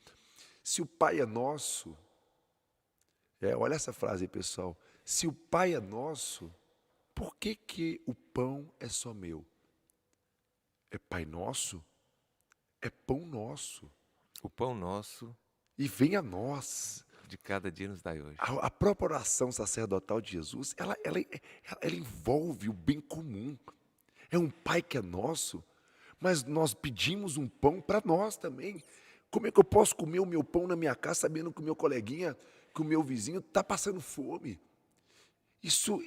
se o Pai é nosso, olha essa frase aí, pessoal, se o Pai é nosso, por que o pão é só meu? É Pai nosso? É pão nosso. O pão nosso E vem a nós. de cada dia nos dai hoje. A própria oração sacerdotal de Jesus, ela envolve o bem comum. É um Pai que é nosso, mas nós pedimos um pão para nós também. Como é que eu posso comer o meu pão na minha casa sabendo que o meu coleguinha, que o meu vizinho está passando fome? Isso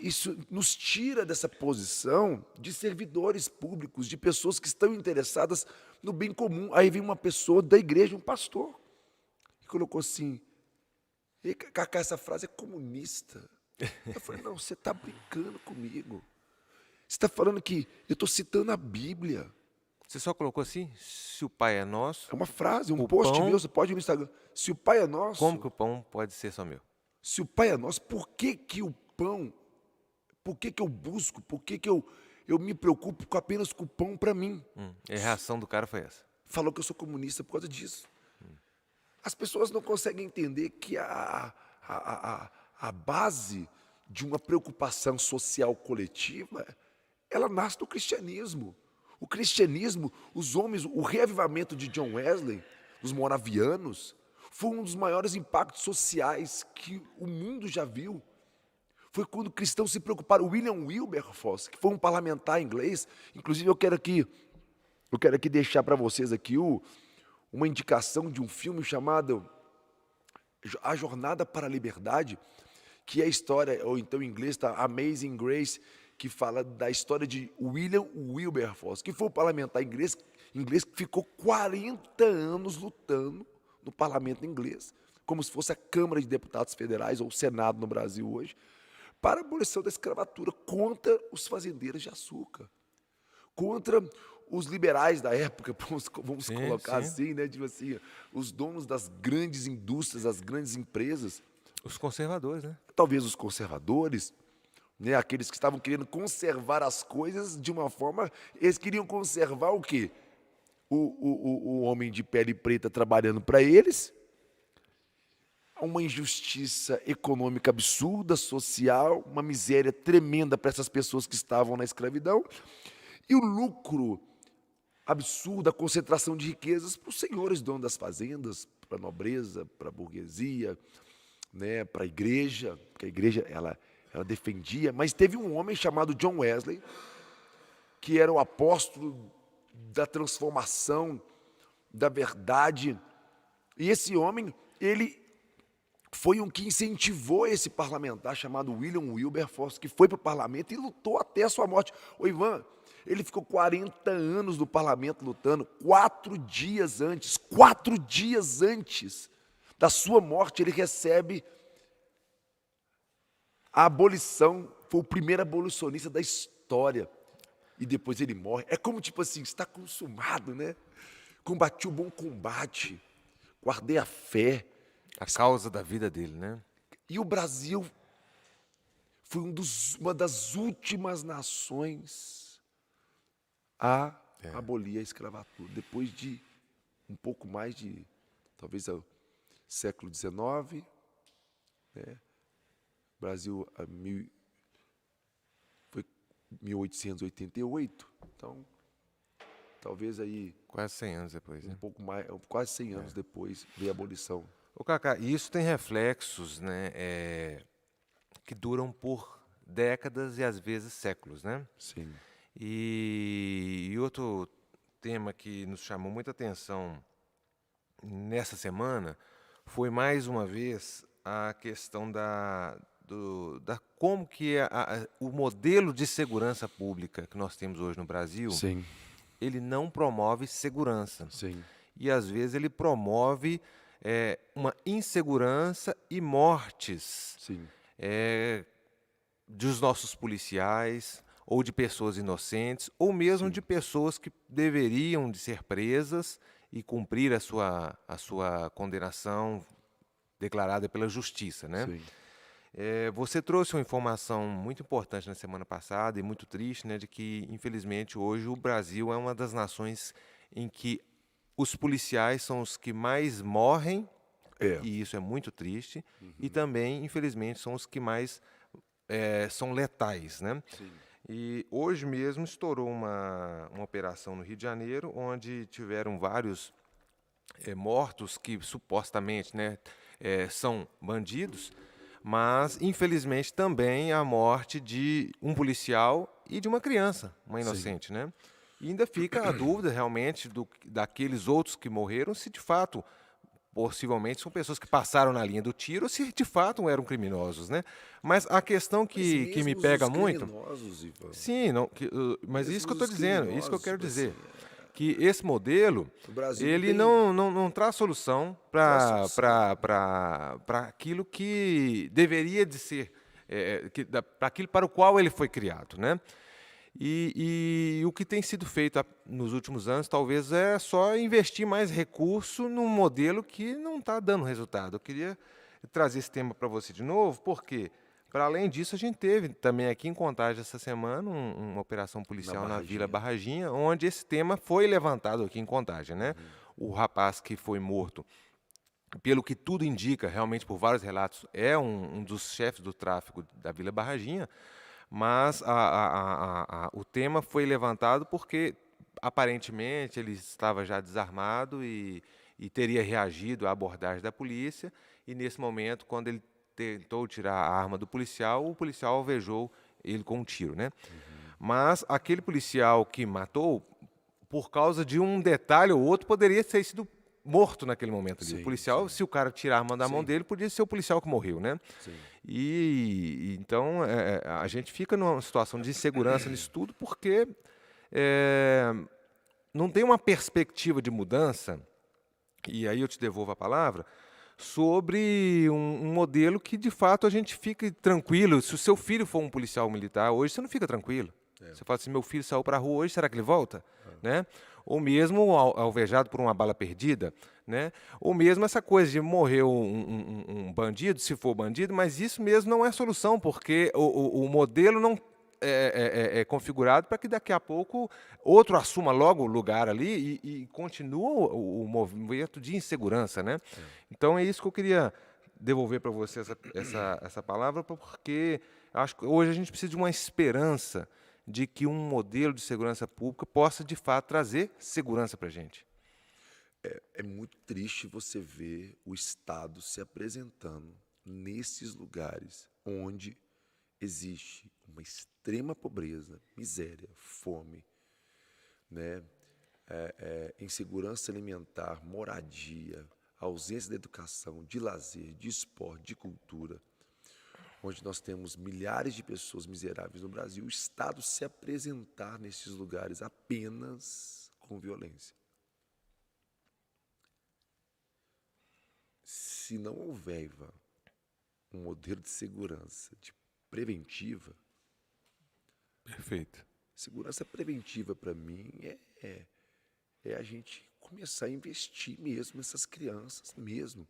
nos tira dessa posição de servidores públicos, de pessoas que estão interessadas no bem comum. Aí vem uma pessoa da igreja, um pastor, e colocou assim, e Cacá, essa frase é comunista. Eu falei, não, você está brincando comigo. Você está falando que eu estou citando a Bíblia. Você só colocou assim, se o Pai é nosso, É uma frase, um o post meu, pão, você pode ir no Instagram. Se o Pai é como que nosso, o pão pode ser só meu? se o Pai é nosso, por que que o pão, por que que eu busco, por que que eu me preocupo apenas com o pão para mim? E a reação do cara foi essa. Falou que eu sou comunista por causa disso. As pessoas não conseguem entender que a base de uma preocupação social coletiva, ela nasce do cristianismo. O cristianismo, os homens, o reavivamento de John Wesley, dos moravianos, foi um dos maiores impactos sociais que o mundo já viu. Foi quando cristãos se preocuparam. William Wilberforce, que foi um parlamentar inglês, inclusive eu quero aqui deixar para vocês aqui uma indicação de um filme chamado A Jornada para a Liberdade, que é a história, ou então em inglês está Amazing Grace, que fala da história de William Wilberforce, que foi um parlamentar inglês que ficou 40 anos lutando no parlamento inglês, como se fosse a Câmara de Deputados Federais ou o Senado no Brasil hoje, para a abolição da escravatura, contra os fazendeiros de açúcar, contra os liberais da época, vamos Sim, colocar sim. assim, né? Tipo assim, os donos das grandes indústrias, das grandes empresas, Os conservadores, né? talvez os conservadores, né? Aqueles que estavam querendo conservar as coisas de uma forma, eles queriam conservar o quê? O homem de pele preta trabalhando para eles, uma injustiça econômica absurda, social, uma miséria tremenda para essas pessoas que estavam na escravidão, e o lucro absurdo, a concentração de riquezas para os senhores donos das fazendas, para a nobreza, para a burguesia, né, para a igreja, porque a igreja ela defendia, mas teve um homem chamado John Wesley, que era o apóstolo da transformação, da verdade, e esse homem, ele foi um que incentivou esse parlamentar chamado William Wilberforce, que foi para o parlamento e lutou até a sua morte. Ô Ivan, ele ficou 40 anos no parlamento lutando, 4 dias antes da sua morte, ele recebe a abolição, foi o primeiro abolicionista da história, e depois ele morre. É como tipo assim, está consumado, né? Combati o bom combate, guardei a fé. A causa da vida dele, né? E o Brasil foi uma das últimas nações a abolir a escravatura. Depois de um pouco mais de, talvez, o século XIX, né? O Brasil foi 1888, então, talvez aí Quase 100 anos depois, um né? pouco mais, quase 100 anos depois, veio a abolição. Ô, Cacá, e isso tem reflexos, né, que duram por décadas e às vezes séculos, né? Sim, E outro tema que nos chamou muita atenção nessa semana foi mais uma vez a questão da como que o modelo de segurança pública que nós temos hoje no Brasil, sim, ele não promove segurança. sim, E às vezes ele promove uma insegurança e mortes sim, dos nossos policiais, ou de pessoas inocentes, ou mesmo de pessoas que deveriam de ser presas e cumprir a sua condenação declarada pela justiça, né? sim. Você trouxe uma informação muito importante na semana passada e muito triste, né, de que, infelizmente, hoje o Brasil é uma das nações em que os policiais são os que mais morrem, e isso é muito triste, e também, infelizmente, são os que mais são letais, né? Sim. E hoje mesmo estourou uma operação no Rio de Janeiro, onde tiveram vários mortos que supostamente, né, são bandidos, mas infelizmente também a morte de um policial e de uma criança, uma inocente, né? E ainda fica a dúvida realmente daqueles outros que morreram, se de fato, possivelmente, são pessoas que passaram na linha do tiro, ou se de fato eram criminosos, né? Mas a questão Mas que me mesmo pega os muito, criminosos, Ivan, sim, não, mas isso que mesmo eu estou os dizendo, isso que eu criminosos, quero tipo dizer, assim, que esse modelo, o Brasil não ele tem não traz solução traz para solução. aquilo que deveria de ser, para aquilo para o qual ele foi criado, né? E o que tem sido feito nos últimos anos, talvez, é só investir mais recurso num modelo que não está dando resultado. Eu queria trazer esse tema para você de novo, porque, para além disso, a gente teve também aqui em Contagem essa semana uma operação Na policial na Vila Barraginha. Barraginha, onde esse tema foi levantado aqui em Contagem, né? O rapaz que foi morto, pelo que tudo indica, realmente por vários relatos, é um dos chefes do tráfico da Vila Barraginha, mas o tema foi levantado porque aparentemente ele estava já desarmado e teria reagido à abordagem da polícia, e nesse momento, quando ele tentou tirar a arma do policial, o policial alvejou ele com um tiro, né? Mas aquele policial que matou, por causa de um detalhe ou outro, poderia ter sido morto naquele momento ali. O Sim, policial, sim, se o cara tirar a arma da mão sim, dele, podia ser o policial que morreu, né? sim. E então a gente fica numa situação de insegurança nisso tudo porque é, não tem uma perspectiva de mudança, e aí eu te devolvo a palavra, sobre um modelo que de fato a gente fique tranquilo. Se o seu filho for um policial militar hoje, você não fica tranquilo. Você fala assim, meu filho saiu para a rua hoje, será que ele volta? Né? Ou mesmo alvejado por uma bala perdida, né? Ou mesmo essa coisa de morrer um bandido, se for bandido, mas isso mesmo não é solução, porque o modelo não é configurado para que daqui a pouco outro assuma logo o lugar ali e continua o movimento de insegurança, né? Então é isso que eu queria devolver para você essa palavra, porque acho que hoje a gente precisa de uma esperança de que um modelo de segurança pública possa, de fato, trazer segurança para a gente. É muito triste você ver o Estado se apresentando nesses lugares onde existe uma extrema pobreza, miséria, fome, né? Insegurança alimentar, moradia, ausência de educação, de lazer, de esporte, de cultura, onde nós temos milhares de pessoas miseráveis no Brasil, o Estado se apresentar nesses lugares apenas com violência. Se não houver, Ivan, um modelo de segurança preventiva, Perfeito. segurança preventiva para mim é a gente começar a investir mesmo nessas crianças mesmo.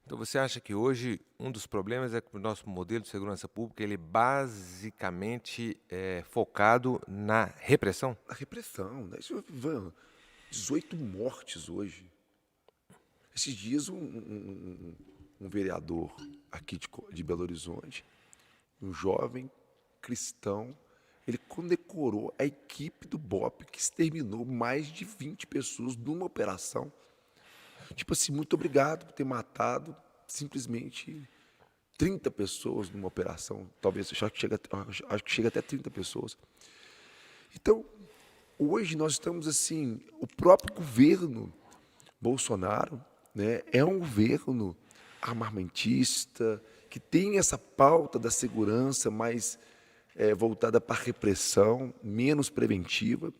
Então você acha que hoje um dos problemas é que o nosso modelo de segurança pública ele basicamente é focado na repressão? A repressão, né? Ivan, 18 mortes hoje. Esses dias um vereador aqui de Belo Horizonte, um jovem cristão, ele condecorou a equipe do BOPE que exterminou mais de 20 pessoas numa operação. Tipo assim, muito obrigado por ter matado simplesmente 30 pessoas numa operação. Talvez, acho que chega até 30 pessoas. Então, hoje nós estamos assim, o próprio governo Bolsonaro, né, é um governo armamentista, que tem essa pauta da segurança mais voltada para a repressão, menos preventiva.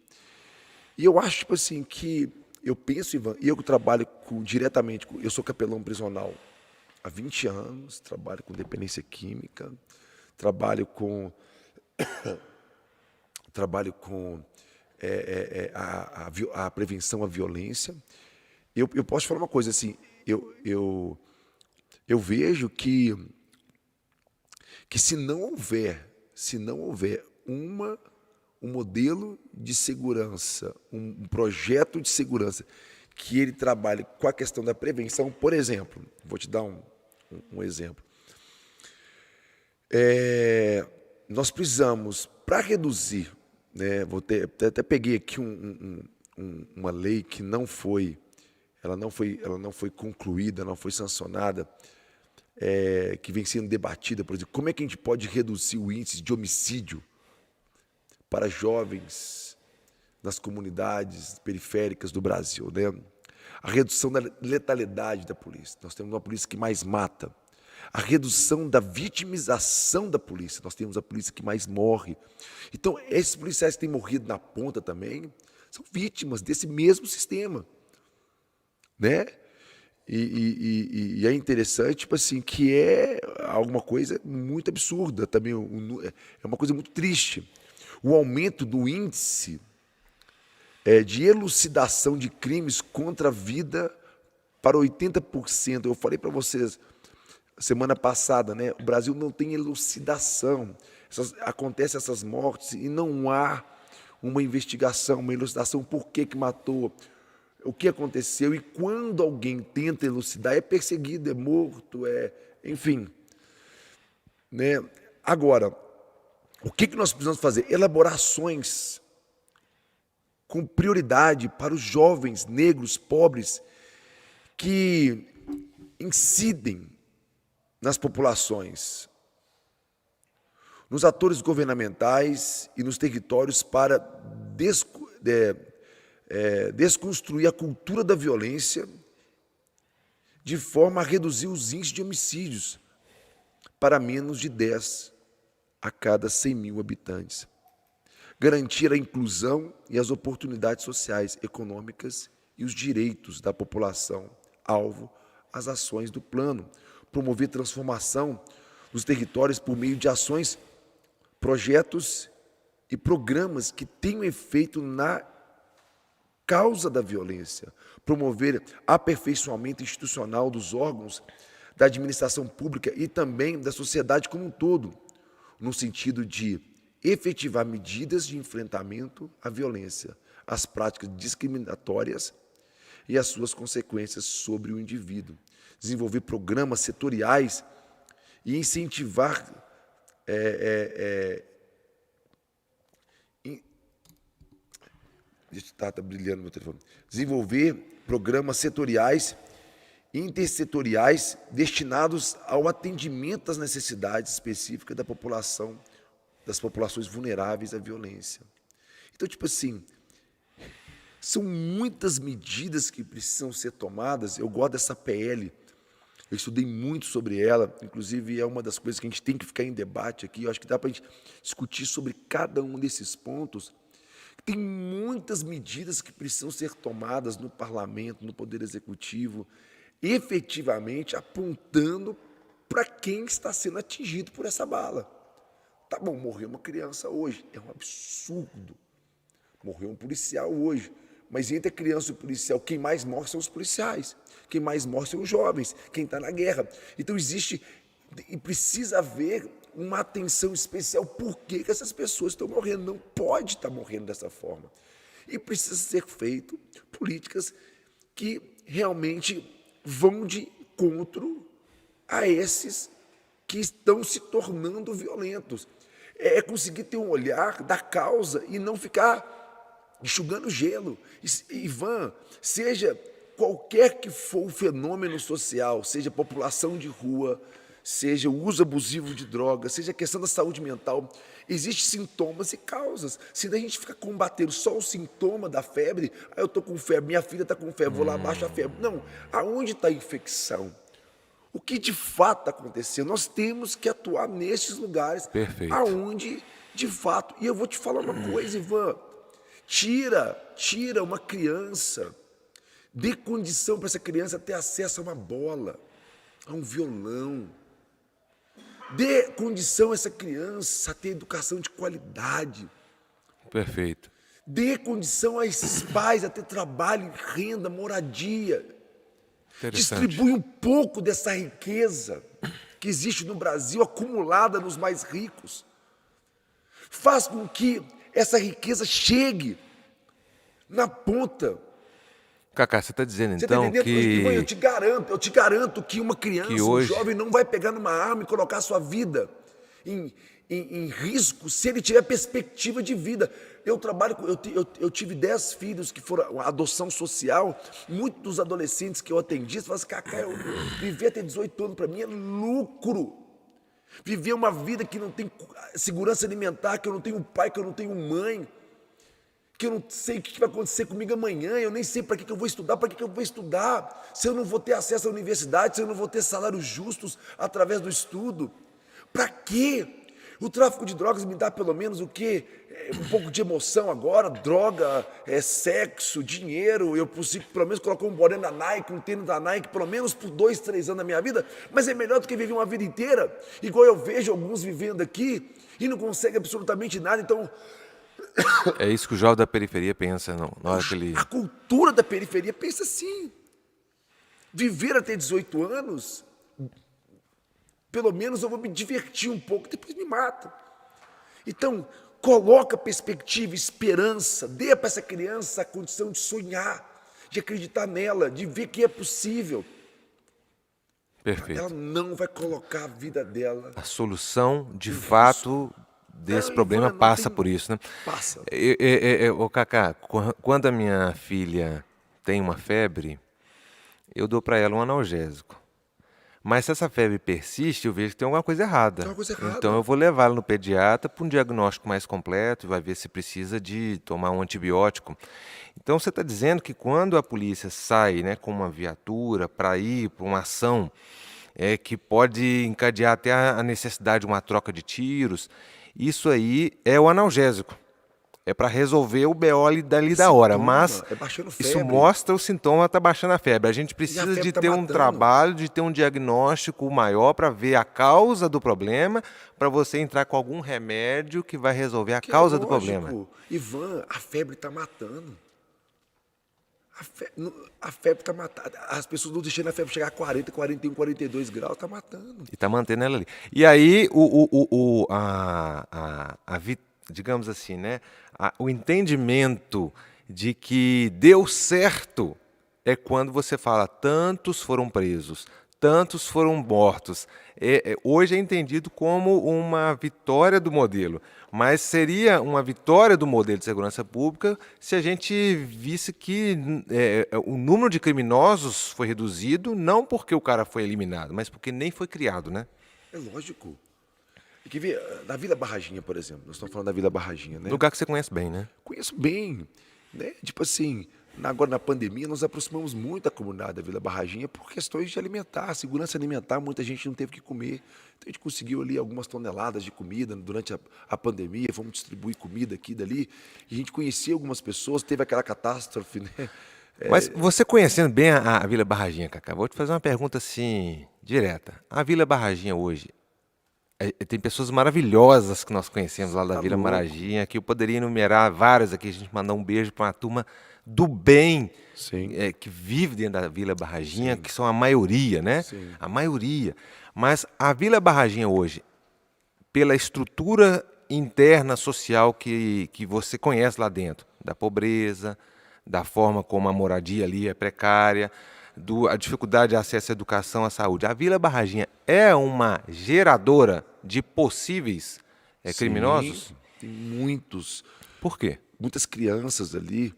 E eu acho, tipo assim, que eu penso, Ivan, e eu que trabalho diretamente, eu sou capelão prisional há 20 anos, trabalho com dependência química, trabalho com a prevenção à violência. Eu posso falar uma coisa assim, eu vejo que se não houver um modelo de segurança, um projeto de segurança que ele trabalhe com a questão da prevenção, por exemplo, vou te dar um exemplo. Nós precisamos, para reduzir, né, até peguei aqui uma lei que ela não foi concluída, não foi sancionada, que vem sendo debatida, por exemplo, como é que a gente pode reduzir o índice de homicídio para jovens nas comunidades periféricas do Brasil, né? A redução da letalidade da polícia. Nós temos uma polícia que mais mata. A redução da vitimização da polícia. Nós temos a polícia que mais morre. Então, esses policiais que têm morrido na ponta também são vítimas desse mesmo sistema, né? E é interessante, tipo assim, que é alguma coisa muito absurda também, é uma coisa muito triste. O aumento do índice de elucidação de crimes contra a vida para 80%. Eu falei para vocês semana passada, né? O Brasil não tem elucidação. Acontecem essas mortes e não há uma investigação, uma elucidação, por que matou, o que aconteceu, e quando alguém tenta elucidar, é perseguido, é morto, enfim. Né? Agora, o que nós precisamos fazer? Elaborar ações com prioridade para os jovens negros, pobres, que incidem nas populações, nos atores governamentais e nos territórios para desconstruir a cultura da violência de forma a reduzir os índices de homicídios para menos de 10 a cada 100 mil habitantes. Garantir a inclusão e as oportunidades sociais, econômicas e os direitos da população, alvo às ações do plano. Promover transformação dos territórios por meio de ações, projetos e programas que tenham efeito na causa da violência. Promover aperfeiçoamento institucional dos órgãos da administração pública e também da sociedade como um todo, no sentido de efetivar medidas de enfrentamento à violência, às práticas discriminatórias e as suas consequências sobre o indivíduo. Desenvolver programas setoriais e incentivar Está brilhando meu telefone. Desenvolver programas setoriais e intersetoriais destinados ao atendimento às necessidades específicas da população, das populações vulneráveis à violência. Então, tipo assim, são muitas medidas que precisam ser tomadas. Eu gosto dessa PL, eu estudei muito sobre ela, inclusive é uma das coisas que a gente tem que ficar em debate aqui. Eu acho que dá para a gente discutir sobre cada um desses pontos. Tem muitas medidas que precisam ser tomadas no parlamento, no Poder Executivo, efetivamente apontando para quem está sendo atingido por essa bala. Tá bom, morreu uma criança hoje, é um absurdo. Morreu um policial hoje, mas entre a criança e o policial, quem mais morre são os policiais, quem mais morre são os jovens, quem está na guerra. Então existe e precisa haver uma atenção especial. Por que essas pessoas estão morrendo? Não pode estar morrendo dessa forma. E precisa ser feito políticas que realmente vão de encontro a esses que estão se tornando violentos. É conseguir ter um olhar da causa e não ficar enxugando gelo. Ivan, seja qualquer que for o fenômeno social, seja população de rua, seja o uso abusivo de drogas, seja a questão da saúde mental, existem sintomas e causas. Se a gente ficar combatendo só o sintoma da febre, eu estou com febre, minha filha está com febre, vou lá abaixo a febre. Não, aonde está a infecção? O que de fato aconteceu? Nós temos que atuar nesses lugares. Perfeito. Aonde de fato. E eu vou te falar uma coisa, Ivan, tira uma criança, dê condição para essa criança ter acesso a uma bola, a um violão. Dê condição a essa criança a ter educação de qualidade. Perfeito. Dê condição a esses pais a ter trabalho, renda, moradia. Distribui um pouco dessa riqueza que existe no Brasil, acumulada nos mais ricos. Faz com que essa riqueza chegue na ponta. Cacá, você está dizendo Você então tá que... Ivan, eu te garanto que uma criança, hoje... um jovem não vai pegar numa arma e colocar a sua vida em risco se ele tiver perspectiva de vida. Eu tive 10 filhos que foram adoção social. Muitos dos adolescentes que eu atendi falam assim: Cacá, eu viver até 18 anos para mim é lucro. Viver uma vida que não tem segurança alimentar, que eu não tenho pai, que eu não tenho mãe, que eu não sei o que vai acontecer comigo amanhã, eu nem sei para que eu vou estudar, para que eu vou estudar, se eu não vou ter acesso à universidade, se eu não vou ter salários justos através do estudo. Para quê? O tráfico de drogas me dá pelo menos o quê? Um pouco de emoção agora, droga, sexo, dinheiro, eu consigo pelo menos colocar um boné da Nike, um tênis da Nike, pelo menos por 2, 3 anos da minha vida, mas é melhor do que viver uma vida inteira, igual eu vejo alguns vivendo aqui e não conseguem absolutamente nada, então... É isso que o jovem da periferia pensa, não, na hora que ele... A cultura da periferia pensa assim, viver até 18 anos, pelo menos eu vou me divertir um pouco, depois me mato. Então, coloca perspectiva, esperança, dê para essa criança a condição de sonhar, de acreditar nela, de ver que é possível. Perfeito. Ela não vai colocar a vida dela. A solução, de fato, desse problema Ivan, passa por isso, né? Passa. Ô, Cacá, quando a minha filha tem uma febre, eu dou para ela um analgésico. Mas se essa febre persiste, eu vejo que tem alguma coisa errada. Tem alguma coisa errada. Então eu vou levá-la no pediatra para um diagnóstico mais completo e vai ver se precisa de tomar um antibiótico. Então você está dizendo que quando a polícia sai, né, com uma viatura para ir para uma ação que pode encadear até a necessidade de uma troca de tiros, isso aí é o analgésico. É para resolver o BO ali dali da hora, mas é baixando isso febre. mostra o sintoma está baixando a febre. A gente E a precisa febre de tá ter um matando. trabalho, de ter um diagnóstico maior para ver a causa do problema, para você entrar com algum remédio que vai resolver a Que é causa do lógico. problema. Ivan, a febre está matando. A febre está matando. As pessoas não deixando a febre chegar a 40, 41, 42 graus, está matando. E está mantendo ela ali. E aí, digamos assim, né? O entendimento de que deu certo é quando você fala tantos foram presos, tantos foram mortos. Hoje é entendido como uma vitória do modelo, mas seria uma vitória do modelo de segurança pública se a gente visse que o número de criminosos foi reduzido, não porque o cara foi eliminado, mas porque nem foi criado, né? É lógico. E que ver, na Vila Barraginha, por exemplo, nós estamos falando da Vila Barraginha, né? Lugar que você conhece bem, né? Conheço bem, né? Tipo assim, agora na pandemia nós aproximamos muito da comunidade da Vila Barraginha por questões de alimentar, segurança alimentar, muita gente não teve que comer. Então a gente conseguiu ali algumas toneladas de comida durante a pandemia, fomos distribuir comida aqui e dali, e a gente conhecia algumas pessoas, teve aquela catástrofe, né? Mas você conhecendo bem a Vila Barraginha, Cacá, vou te fazer uma pergunta assim, direta. A Vila Barraginha hoje, tem pessoas maravilhosas que nós conhecemos lá da Tá Vila louco. Barraginha, que eu poderia enumerar várias aqui, a gente mandar um beijo para uma turma do bem, Sim. que vive dentro da Vila Barraginha, que são a maioria, né? Sim. A maioria. Mas a Vila Barraginha hoje, pela estrutura interna social que você conhece lá dentro, da pobreza, da forma como a moradia ali é precária, a dificuldade de acesso à educação, à saúde. A Vila Barraginha é uma geradora de possíveis criminosos? Sim, tem muitos. Por quê? Muitas crianças ali,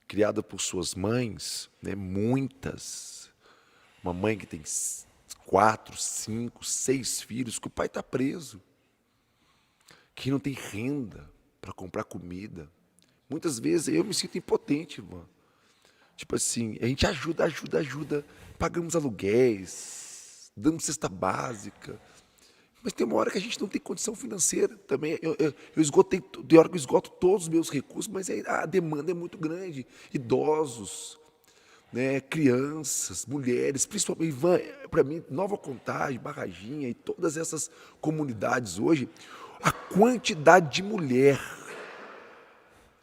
criadas por suas mães, né? Muitas. Uma mãe que tem 4, 5, 6 filhos, que o pai está preso. Que não tem renda para comprar comida. Muitas vezes eu me sinto impotente, mano. Tipo assim, a gente ajuda, pagamos aluguéis, damos cesta básica. Mas tem uma hora que a gente não tem condição financeira também. Eu esgotei, tem hora que eu esgoto todos os meus recursos, mas a demanda é muito grande. Idosos, né, crianças, mulheres, principalmente, para mim, Nova Contagem, Barraginha e todas essas comunidades hoje, a quantidade de mulher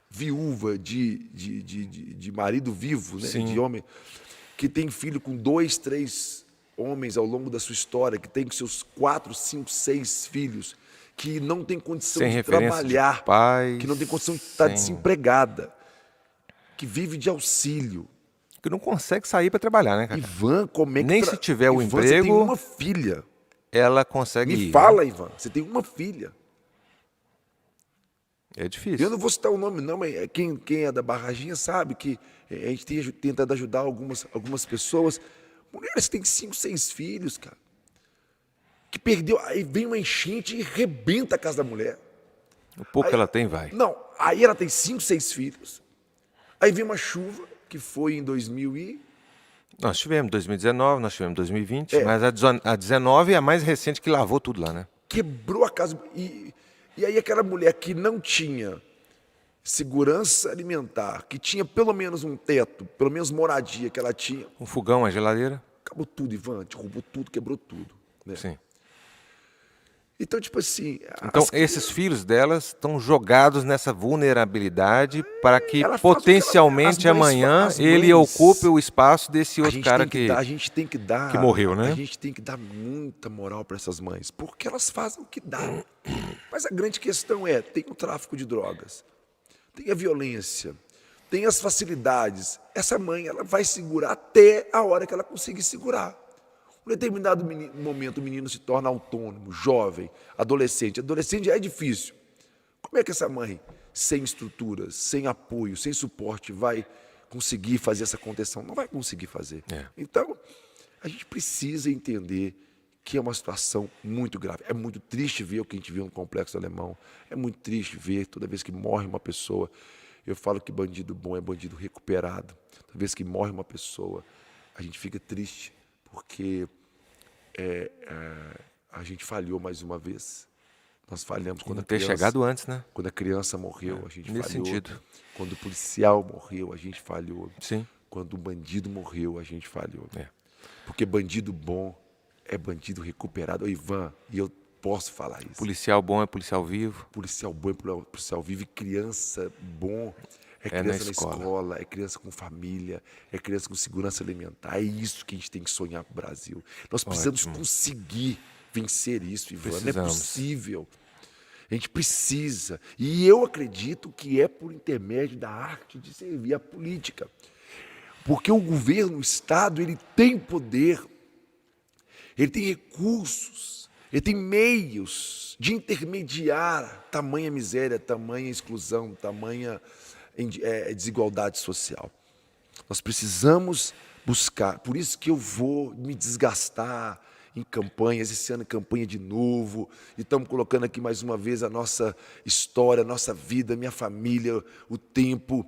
viúva, de marido vivo, né, Sim. de homem, que tem filho com 2, 3 homens ao longo da sua história, que tem seus 4, 5, 6 filhos, que não tem condição Sem de referência trabalhar, de pais, que não tem condição de estar sem- desempregada, que vive de auxílio. Que não consegue sair para trabalhar, né, Cacá? Ivan, como é que... Nem se tiver o Ivan, você tem emprego, uma filha. ela consegue Me ir, fala, né? Ivan, você tem uma filha. É Eu difícil. não vou citar o nome não, mas quem é da Barraginha sabe que a gente tem tentado ajudar algumas pessoas. Mulheres que têm 5, 6 filhos, cara. Que perdeu, aí vem uma enchente e rebenta a casa da mulher. O pouco Aí- que ela tem, vai. Não, aí ela tem 5, 6 filhos. Aí vem uma chuva, que foi em 2000 e... Nós tivemos 2019, nós tivemos 2020, É. mas a 19 é a mais recente que lavou tudo lá, né? Quebrou a casa. E aí aquela mulher que não tinha segurança alimentar, que tinha pelo menos um teto, pelo menos moradia que ela tinha, Um fogão, uma geladeira. acabou tudo, Ivan, derrubou tudo, quebrou tudo. Né? Sim. Então, tipo assim... Então, as- esses filhos delas estão jogados nessa vulnerabilidade para que ela faz o que ela- potencialmente as mães amanhã as ele mães- ocupe o espaço desse a outro gente cara tem que que... dar, a gente tem que dar, que morreu, né? A gente tem que dar muita moral para essas mães, porque elas fazem o que dá. Mas a grande questão é, tem o tráfico de drogas, tem a violência, tem as facilidades. Essa mãe, ela vai segurar até a hora que ela conseguir segurar. Em determinado momento, o menino se torna autônomo, jovem, adolescente. Adolescente é difícil. Como é que essa mãe, sem estruturas, sem apoio, sem suporte, vai conseguir fazer essa contenção? Não vai conseguir fazer. É. Então, a gente precisa entender que é uma situação muito grave. É muito triste ver o que a gente viu no Complexo Alemão. É muito triste ver toda vez que morre uma pessoa. Eu falo que bandido bom é bandido recuperado. Toda vez que morre uma pessoa, a gente fica triste, porque a gente falhou mais uma vez. Nós falhamos quando Não a ter criança... chegado antes, né? Quando a criança morreu, a gente nesse falhou. sentido. Quando o policial morreu, a gente falhou. Sim. Quando o bandido morreu, a gente falhou. É. Porque bandido bom é bandido recuperado. Ô, Ivan, e eu posso falar isso. Policial bom é policial vivo. Policial bom é policial vivo. E criança bom é É na criança na escola. escola, é criança com família, é criança com segurança alimentar. É isso que a gente tem que sonhar para o Brasil. Nós precisamos Ótimo. conseguir vencer isso, Ivan. Não é Precisamos. possível. A gente precisa. E eu acredito que é por intermédio da arte de servir a política. Porque o governo, o Estado, ele tem poder, ele tem recursos, ele tem meios de intermediar tamanha miséria, tamanha exclusão, tamanha desigualdade social. Nós precisamos buscar, por isso que eu vou me desgastar em campanhas, esse ano campanha de novo, e estamos colocando aqui mais uma vez a nossa história, a nossa vida, minha família, o tempo,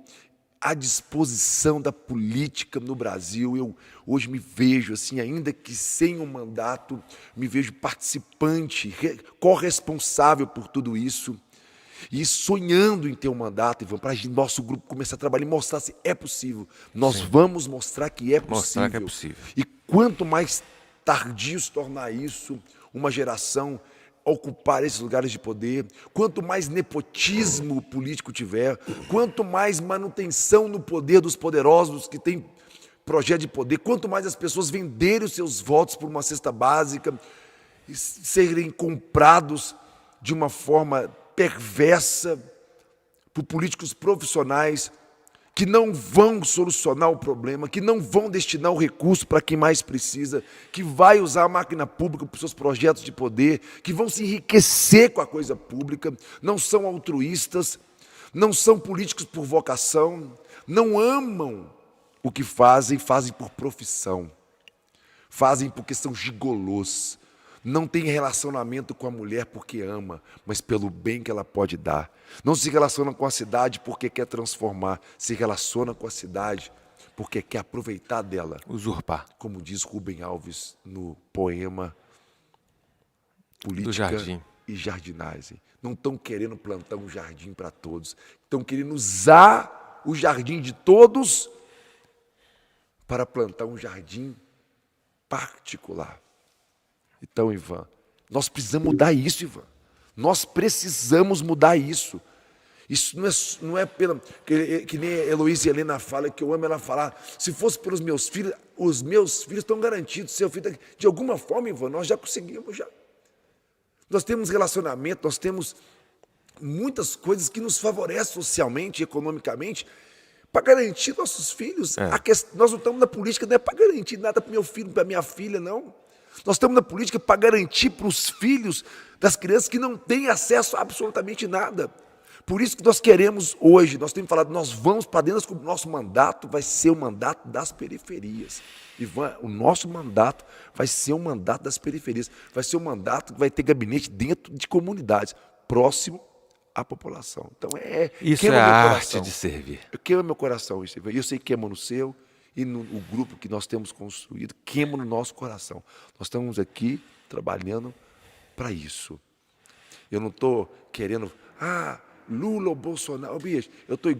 à disposição da política no Brasil. Eu hoje me vejo assim, ainda que sem um mandato, me vejo participante, corresponsável por tudo isso, e sonhando em ter um mandato, Ivan, para o nosso grupo começar a trabalhar e mostrar se é possível. Nós vamos mostrar que é possível. Mostrar que é possível. E quanto mais tardio se tornar isso, uma geração ocupar esses lugares de poder, quanto mais nepotismo político tiver, quanto mais manutenção no poder dos poderosos que têm projeto de poder, quanto mais as pessoas venderem os seus votos por uma cesta básica e serem comprados de uma forma perversa por políticos profissionais que não vão solucionar o problema, que não vão destinar o recurso para quem mais precisa, que vai usar a máquina pública para os seus projetos de poder, que vão se enriquecer com a coisa pública, não são altruístas, não são políticos por vocação, não amam o que fazem, fazem por profissão, fazem porque são gigolôs, não tem relacionamento com a mulher porque ama, mas pelo bem que ela pode dar. Não se relaciona com a cidade porque quer transformar, se relaciona com a cidade porque quer aproveitar dela. Usurpar. Como diz Rubem Alves no poema Política Do Jardim. e Jardinagem. Não estão querendo plantar um jardim para todos, estão querendo usar o jardim de todos para plantar um jardim particular. Então, Ivan, nós precisamos mudar isso, Ivan. Nós precisamos mudar isso. Isso não é pela... Que nem a Heloísa Helena fala, que eu amo ela falar, se fosse pelos meus filhos, os meus filhos estão garantidos. Seu filho, de alguma forma, Ivan, nós já conseguimos. Já. Nós temos relacionamento, nós temos muitas coisas que nos favorecem socialmente, economicamente, para garantir nossos filhos. Nós não estamos na política, não é para garantir nada para meu filho, para minha filha, não. Nós estamos na política para garantir para os filhos das crianças que não têm acesso a absolutamente nada. Por isso que nós queremos hoje, nós temos falado, nós vamos para dentro, o nosso mandato vai ser o mandato das periferias. Ivan, o nosso mandato vai ser o mandato das periferias. Vai ser um mandato que vai ter gabinete dentro de comunidades, próximo a população. Então, Isso queima é a meu arte coração. de servir. Queima meu coração isso. E eu sei que queima no seu e no grupo que nós temos construído, queima no nosso coração. Nós estamos aqui trabalhando para isso. Eu não estou querendo, Lula ou Bolsonaro. Ô, bicho, eu estou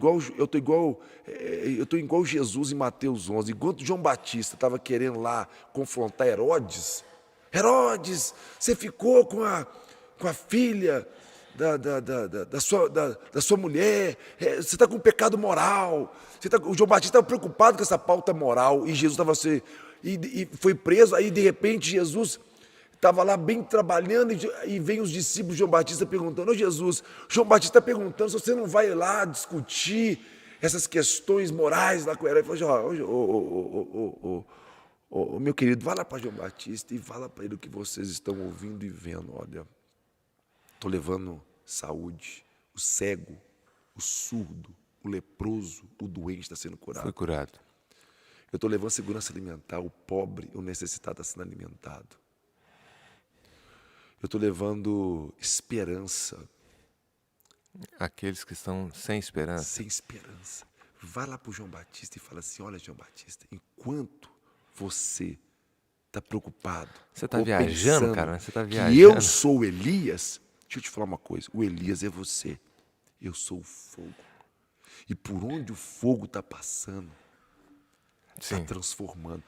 igual Jesus em Mateus 11. Enquanto João Batista estava querendo lá confrontar Herodes, Herodes, você ficou com a filha da sua mulher, você está com pecado moral. O João Batista estava preocupado com essa pauta moral e Jesus estava e foi preso. Aí, de repente, Jesus estava lá bem trabalhando e vem os discípulos de João Batista perguntando: ô Jesus, João Batista está perguntando se você não vai lá discutir essas questões morais lá com ele. Ele falou: meu querido, vai lá para João Batista e fala para ele o que vocês estão ouvindo e vendo. Olha, estou levando saúde, o cego, o surdo, o leproso, o doente está sendo curado. Foi curado. Eu estou levando segurança alimentar, o pobre, o necessitado está sendo alimentado. Eu estou levando esperança. Aqueles que estão sem esperança. Sem esperança. Vai lá para o João Batista e fala assim: olha, João Batista, enquanto você está preocupado, você está viajando, cara, você está viajando. Que eu sou Elias, deixa eu te falar uma coisa: o Elias é você, eu sou o fogo. E por onde o fogo está passando, está transformando.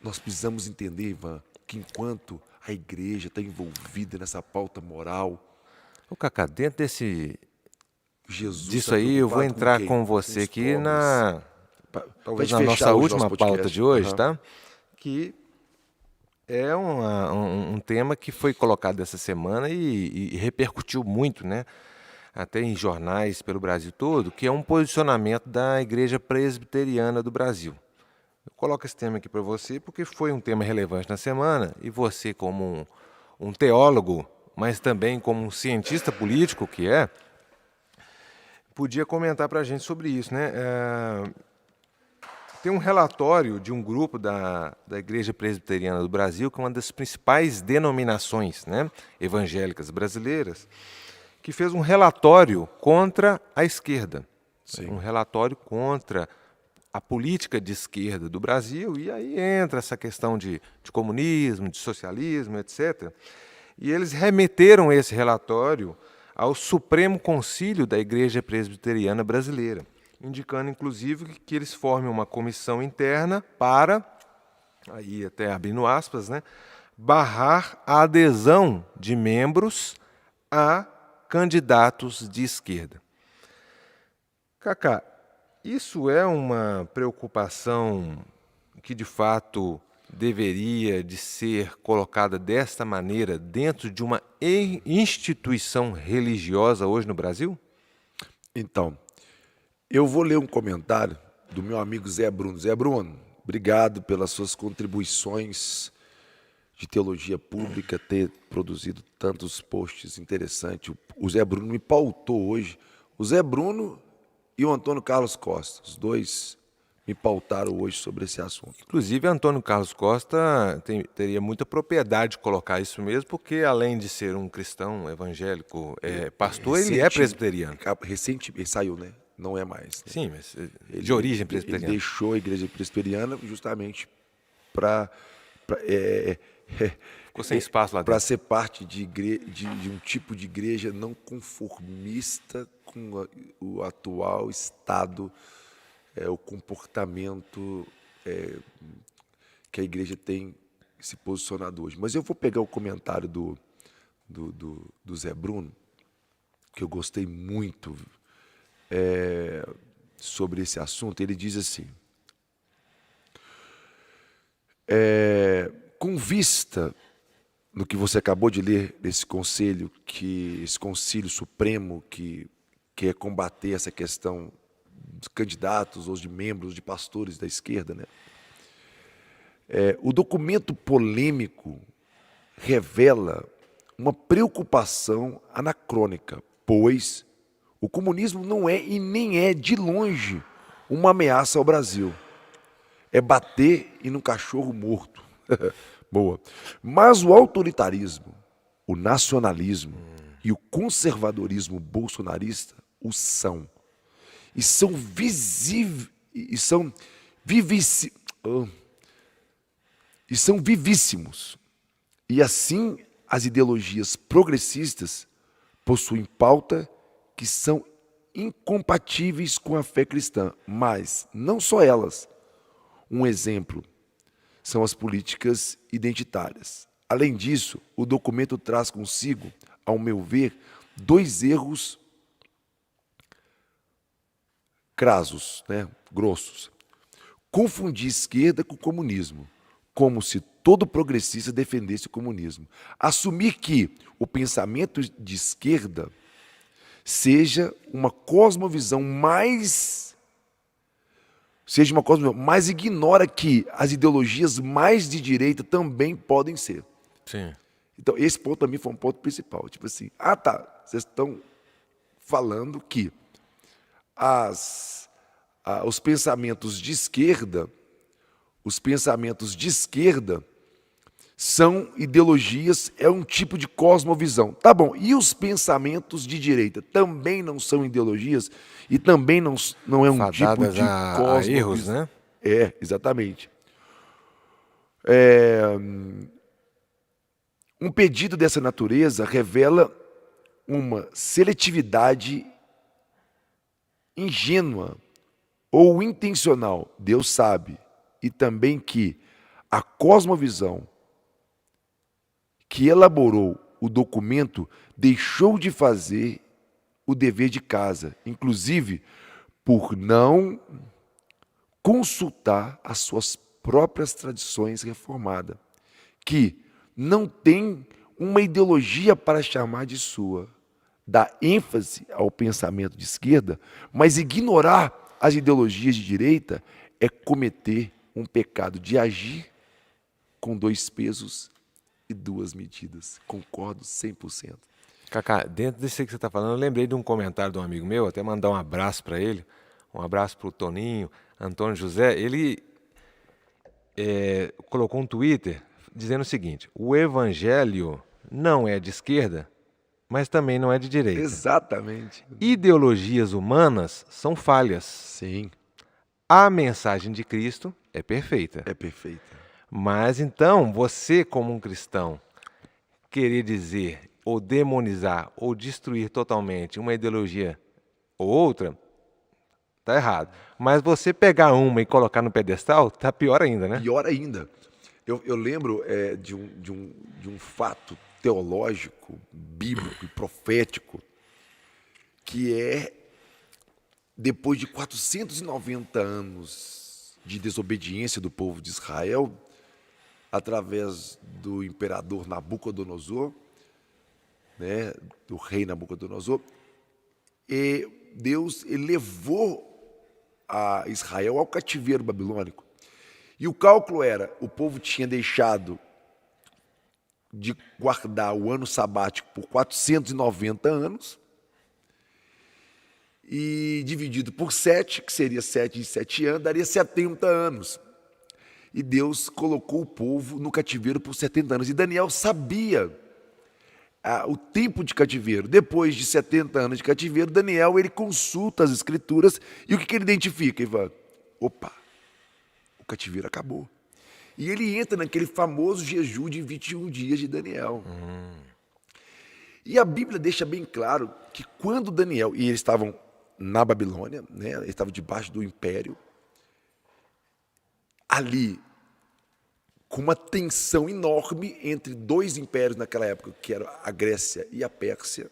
Nós precisamos entender, Ivan, que enquanto a igreja está envolvida nessa pauta moral. Ô, Cacá, dentro disso tá aí, eu vou entrar com você aqui talvez na nossa última pauta de hoje, tá? Que é um tema que foi colocado essa semana e repercutiu muito, né? Até em jornais pelo Brasil todo, que é um posicionamento da Igreja Presbiteriana do Brasil. Eu coloco esse tema aqui para você porque foi um tema relevante na semana e você, como um teólogo, mas também como um cientista político que podia comentar para a gente sobre isso, né? Tem um relatório de um grupo da Igreja Presbiteriana do Brasil, que é uma das principais denominações, né, evangélicas brasileiras, que fez um relatório contra a esquerda. Sim. Um relatório contra a política de esquerda do Brasil, e aí entra essa questão de comunismo, de socialismo, etc. E eles remeteram esse relatório ao Supremo Concílio da Igreja Presbiteriana Brasileira, indicando, inclusive, que eles formem uma comissão interna para, aí até abrindo aspas, né, barrar a adesão de membros a candidatos de esquerda. Cacá, isso é uma preocupação que, de fato, deveria de ser colocada desta maneira dentro de uma instituição religiosa hoje no Brasil? Então, eu vou ler um comentário do meu amigo Zé Bruno. Zé Bruno, obrigado pelas suas contribuições de teologia pública, ter produzido tantos posts interessantes. O Zé Bruno me pautou hoje. O Zé Bruno e o Antônio Carlos Costa, os dois me pautaram hoje sobre esse assunto. Inclusive, Antônio Carlos Costa teria muita propriedade de colocar isso mesmo, porque além de ser um cristão evangélico, pastor, ele é presbiteriano. Recente, ele saiu, né? Não é mais. Né? Sim, mas de origem presbiteriana. Ele deixou a igreja presbiteriana justamente para ficou sem espaço lá dentro. Para ser parte de um tipo de igreja não conformista com o atual estado, o comportamento que a igreja tem se posicionado hoje. Mas eu vou pegar o comentário do Zé Bruno, que eu gostei muito sobre esse assunto. Ele diz assim: com vista no que você acabou de ler desse conselho, esse concílio supremo que quer combater essa questão dos candidatos ou de membros, de pastores da esquerda, né? O documento polêmico revela uma preocupação anacrônica, pois o comunismo não é e nem é de longe uma ameaça ao Brasil. É bater em um cachorro morto. Boa. Mas o autoritarismo, o nacionalismo e o conservadorismo bolsonarista o são. E são visíveis, e são vivíssimos. E assim, as ideologias progressistas possuem pauta que são incompatíveis com a fé cristã, mas não só elas. Um exemplo são as políticas identitárias. Além disso, o documento traz consigo, ao meu ver, dois erros crassos, grossos. Confundir esquerda com comunismo, como se todo progressista defendesse o comunismo. Assumir que o pensamento de esquerda seja uma cosmovisão mais ignora que as ideologias mais de direita também podem ser. Sim. Então, esse ponto para mim foi um ponto principal. Tipo assim, vocês estão falando que os pensamentos de esquerda são ideologias, é um tipo de cosmovisão. Tá bom, e os pensamentos de direita também não são ideologias e também não é um tipo de cosmovisão. Erros, né? É, exatamente. Um pedido dessa natureza revela uma seletividade ingênua ou intencional, Deus sabe, e também que a cosmovisão que elaborou o documento deixou de fazer o dever de casa, inclusive por não consultar as suas próprias tradições reformadas, que não tem uma ideologia para chamar de sua, dá ênfase ao pensamento de esquerda, mas ignorar as ideologias de direita é cometer um pecado de agir com dois pesos e duas medidas. Concordo 100%. Cacá, dentro disso que você está falando, eu lembrei de um comentário de um amigo meu, até mandar um abraço para ele, um abraço para o Toninho, Antônio José. Ele colocou um Twitter dizendo o seguinte: o evangelho não é de esquerda, mas também não é de direita. Exatamente. Ideologias humanas são falhas. Sim. A mensagem de Cristo é perfeita. É perfeita. Mas então, você como um cristão, querer dizer, ou demonizar, ou destruir totalmente uma ideologia ou outra, tá errado. Mas você pegar uma e colocar no pedestal, tá pior ainda, né? Pior ainda. Eu lembro de um fato teológico, bíblico e profético, que é depois de 490 anos de desobediência do povo de Israel, através do imperador Nabucodonosor, do rei Nabucodonosor, e Deus levou a Israel ao cativeiro babilônico. E o cálculo era, o povo tinha deixado de guardar o ano sabático por 490 anos, e dividido por 7, que seria 7 em 7 anos, daria 70 anos. E Deus colocou o povo no cativeiro por 70 anos. E Daniel sabia o tempo de cativeiro. Depois de 70 anos de cativeiro, Daniel ele consulta as escrituras e o que ele identifica? Ele fala, opa, o cativeiro acabou. E ele entra naquele famoso jejum de 21 dias de Daniel. E a Bíblia deixa bem claro que quando Daniel, e eles estavam na Babilônia, eles estavam debaixo do império, ali, com uma tensão enorme entre dois impérios naquela época, que era a Grécia e a Pérsia.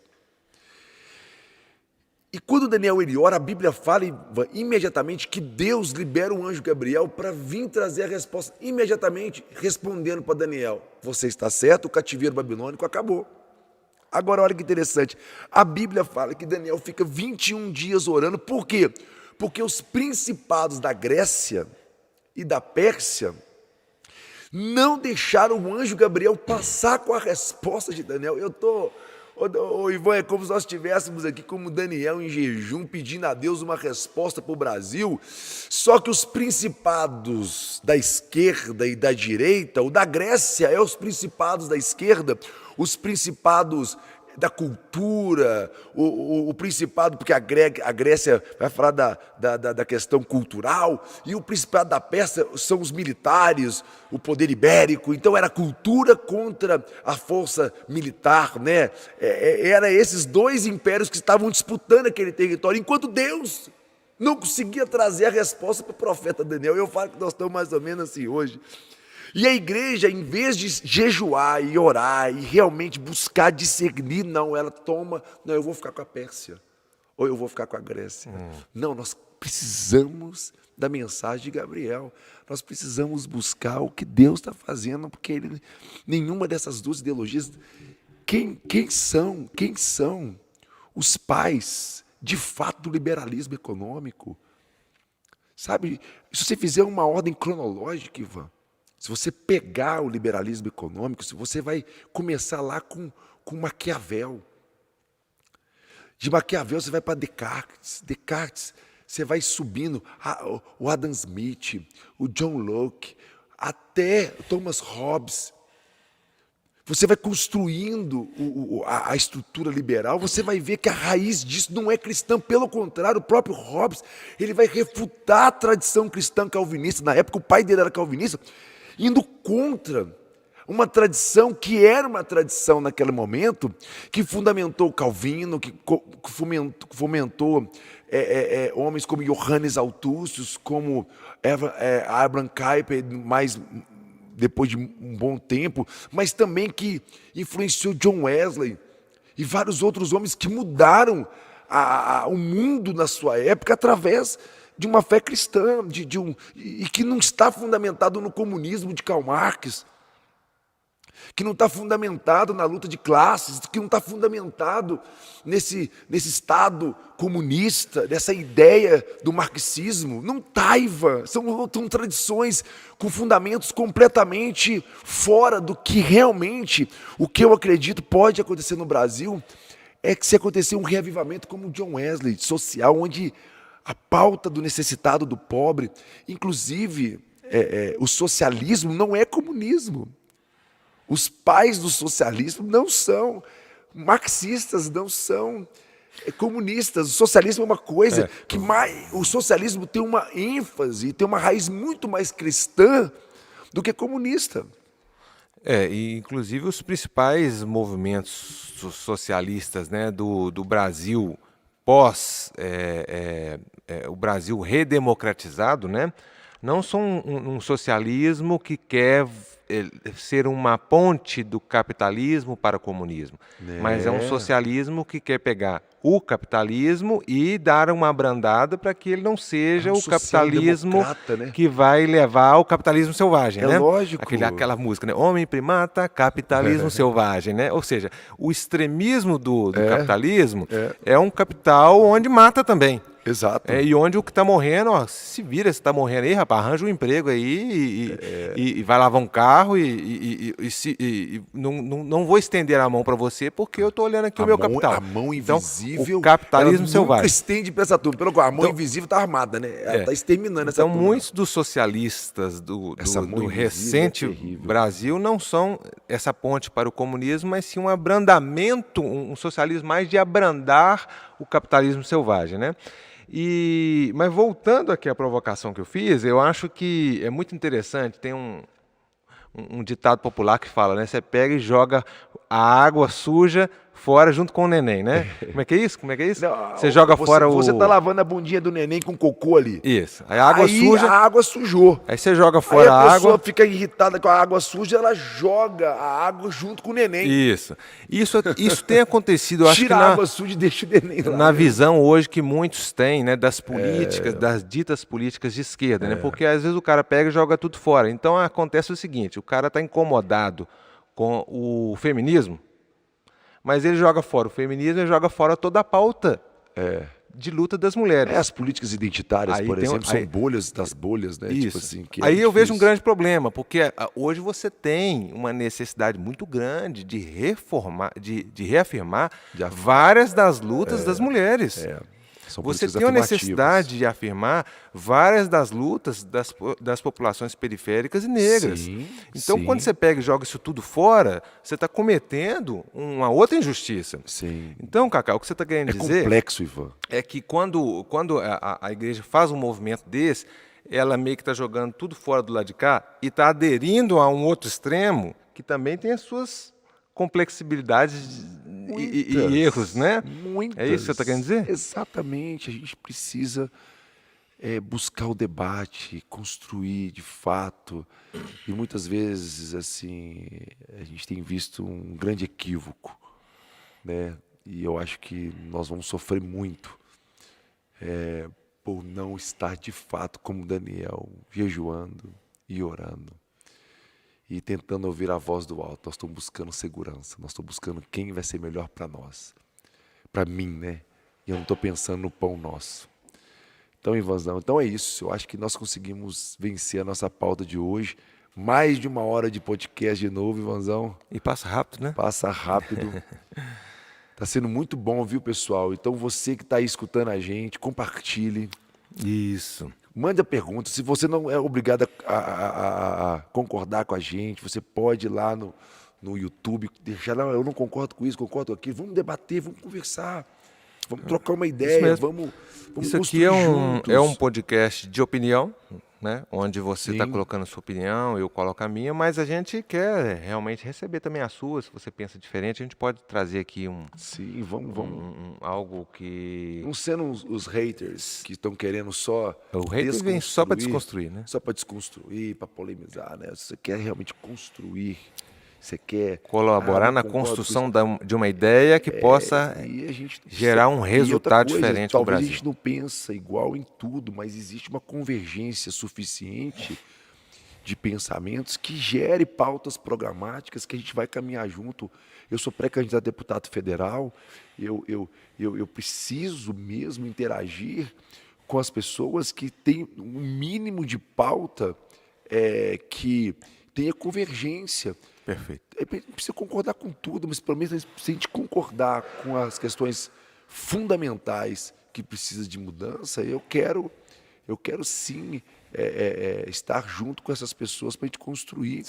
E quando Daniel ele ora, a Bíblia fala imediatamente que Deus libera um anjo Gabriel para vir trazer a resposta, imediatamente respondendo para Daniel, você está certo, o cativeiro babilônico acabou. Agora, olha que interessante, a Bíblia fala que Daniel fica 21 dias orando, por quê? Porque os principados da Grécia e da Pérsia não deixaram o anjo Gabriel passar com a resposta de Daniel. Ivan, é como se nós estivéssemos aqui como Daniel em jejum, pedindo a Deus uma resposta para o Brasil, só que os principados da esquerda e da direita, o da Grécia é os principados da esquerda, os principados da cultura, o principado, porque a Grécia vai falar da questão cultural, e o principado da Pérsia são os militares, o poder ibérico. Então era cultura contra a força militar, né? Era esses dois impérios que estavam disputando aquele território, enquanto Deus não conseguia trazer a resposta para o profeta Daniel. Eu falo que nós estamos mais ou menos assim hoje. E a igreja, em vez de jejuar e orar e realmente buscar discernir, não, ela toma, não, eu vou ficar com a Pérsia, ou eu vou ficar com a Grécia. Não, nós precisamos da mensagem de Gabriel. Nós precisamos buscar o que Deus está fazendo, porque nenhuma dessas duas ideologias... Quem são os pais, de fato, do liberalismo econômico? Sabe, se você fizer uma ordem cronológica, Ivan, se você pegar o liberalismo econômico, você vai começar lá com Maquiavel. De Maquiavel você vai para Descartes, você vai subindo, o Adam Smith, o John Locke, até Thomas Hobbes. Você vai construindo a estrutura liberal, você vai ver que a raiz disso não é cristã, pelo contrário, o próprio Hobbes, ele vai refutar a tradição cristã calvinista. Na época o pai dele era calvinista, indo contra uma tradição que era uma tradição naquele momento, que fundamentou Calvino, que fomentou homens como Johannes Althusius, como Abraham Kuyper, mais depois de um bom tempo, mas também que influenciou John Wesley e vários outros homens que mudaram o mundo na sua época através de uma fé cristã, e que não está fundamentado no comunismo de Karl Marx, que não está fundamentado na luta de classes, que não está fundamentado nesse Estado comunista, nessa ideia do marxismo. Não está, Ivan. São tradições com fundamentos completamente fora do que realmente, o que eu acredito pode acontecer no Brasil, é que se acontecer um reavivamento como o John Wesley, social, onde a pauta do necessitado, do pobre, inclusive o socialismo não é comunismo. Os pais do socialismo não são marxistas, não são comunistas. O socialismo é uma coisa que o socialismo tem uma ênfase, tem uma raiz muito mais cristã do que comunista. E inclusive os principais movimentos socialistas, né, do Brasil pós o Brasil redemocratizado, né, não são um socialismo que quer ser uma ponte do capitalismo para o comunismo, mas é um socialismo que quer pegar o capitalismo e dar uma abrandada para que ele não seja o capitalismo, né, que vai levar ao capitalismo selvagem, né? Lógico. Aquela música, né? Homem primata, capitalismo selvagem, né? Ou seja, o extremismo do capitalismo é um capital onde mata também. Exato. E onde o que está morrendo, se vira, se está morrendo aí, rapaz, arranja um emprego aí e vai lavar um carro e não vou estender a mão para você porque eu estou olhando aqui o meu capital. A mão invisível, então, o capitalismo selvagem. Nunca estende para essa turma. Pelo contrário, a mão invisível está armada, né? Ela está exterminando essa turma. Então, muitos dos socialistas do recente Brasil não são essa ponte para o comunismo, mas sim um abrandamento, um socialismo mais de abrandar o capitalismo selvagem, né? Mas voltando aqui à provocação que eu fiz, eu acho que é muito interessante, tem um ditado popular que fala, né? Você pega e joga a água suja fora junto com o neném, né? Como é que é isso? Não, você joga fora o... Você tá lavando a bundinha do neném com cocô ali. Isso. Aí a água suja... a água sujou. Aí você joga fora a água... a pessoa fica irritada com a água suja, ela joga a água junto com o neném. Isso tem acontecido, eu acho que tira a água suja e deixa o neném lá. Na visão hoje que muitos têm, né, das políticas, das ditas políticas de esquerda, né? Porque às vezes o cara pega e joga tudo fora. Então acontece o seguinte, o cara está incomodado com o feminismo, mas ele joga fora o feminismo e joga fora toda a pauta de luta das mulheres. As políticas identitárias, aí por exemplo, são bolhas das bolhas, né? Isso. Tipo assim, que aí eu vejo um grande problema, porque hoje você tem uma necessidade muito grande de reformar, de reafirmar várias das lutas das mulheres. São você políticas tem a afirmativas. necessidade de afirmar várias das lutas das populações periféricas e negras. Sim, Então, quando sim, você pega e joga isso tudo fora, você está cometendo uma outra injustiça. sim. Então, Cacá, o que você está querendo É dizer complexo, Ivan. é que quando a igreja faz um movimento desse, ela meio que está jogando tudo fora do lado de cá e está aderindo a um outro extremo que também tem as suas complexibilidades e erros, né? Muitas. É isso que você está querendo dizer? Exatamente. A gente precisa buscar o debate, construir de fato. E muitas vezes, assim, a gente tem visto um grande equívoco, né? E eu acho que nós vamos sofrer muito por não estar de fato como Daniel, jejuando e orando e tentando ouvir a voz do alto. Nós estamos buscando segurança, nós estamos buscando quem vai ser melhor para nós, para mim, né? E eu não estou pensando no pão nosso. Então, Ivanzão, então é isso. Eu acho que nós conseguimos vencer a nossa pauta de hoje. Mais de 1 hora de podcast de novo, Ivanzão. E passa rápido, né? Passa rápido. Tá sendo muito bom, viu, pessoal? Então, você que está aí escutando a gente, compartilhe. Isso. Mande a pergunta. Se você não é obrigado a concordar com a gente, você pode ir lá no YouTube, deixar lá, eu não concordo com isso, concordo com aquilo. Vamos debater, vamos conversar. Vamos trocar uma ideia, mesmo. vamos Isso construir aqui juntos. é um podcast de opinião, né? Onde você está Sim. colocando a sua opinião, eu coloco a minha, mas a gente quer realmente receber também a sua. Se você pensa diferente, a gente pode trazer aqui Sim, vamos. algo que... Não sendo os haters que estão querendo só O hater vem só para desconstruir, né? Só para desconstruir, para polemizar, né? Se você quer realmente construir, você quer Colaborar não na concordo com construção de uma ideia que possa e a gente gerar um e outra resultado coisa, diferente no talvez Brasil. a gente não pensa igual em tudo, mas existe uma convergência suficiente de pensamentos que gere pautas programáticas que a gente vai caminhar junto. Eu sou pré-candidato a deputado federal, eu preciso mesmo interagir com as pessoas que têm um mínimo de pauta que tenha convergência. Perfeito. Não precisa concordar com tudo, mas pelo menos se a gente concordar com as questões fundamentais que precisa de mudança, eu quero sim estar junto com essas pessoas para a gente construir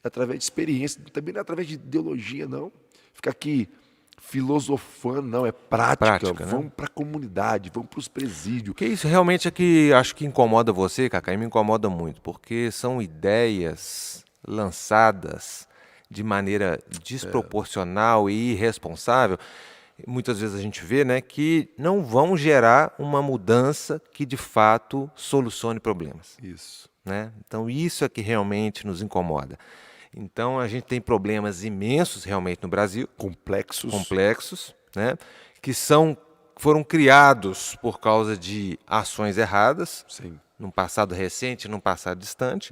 através de experiência, também não é através de ideologia, não. Ficar aqui filosofando, não, é prática. Né? Vamos para a comunidade, vamos para os presídios. Que isso realmente é que acho que incomoda você, Cacá, e me incomoda muito, porque são ideias lançadas de maneira desproporcional e irresponsável. Muitas vezes a gente vê, né, que não vão gerar uma mudança que de fato solucione problemas. Isso. Né? Então isso é que realmente nos incomoda. Então a gente tem problemas imensos realmente no Brasil, complexos, né, que foram criados por causa de ações erradas, Sim. num passado recente, num passado distante.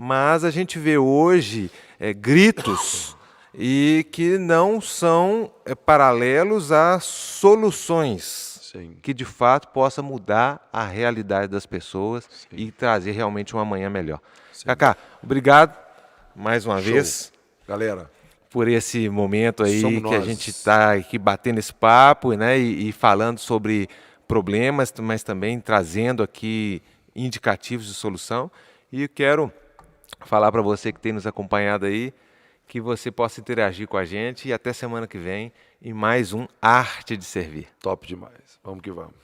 Mas a gente vê hoje gritos e que não são paralelos a soluções que de fato possa mudar a realidade das pessoas e trazer realmente um amanhã melhor. Cacá, obrigado mais uma vez, galera, por esse momento aí Somos que nós. a gente está aqui batendo esse papo, né, e falando sobre problemas, mas também trazendo aqui indicativos de solução. E eu quero falar para você que tem nos acompanhado aí, que você possa interagir com a gente e até semana que vem em mais um Arte de Servir. Top demais. Vamos que vamos.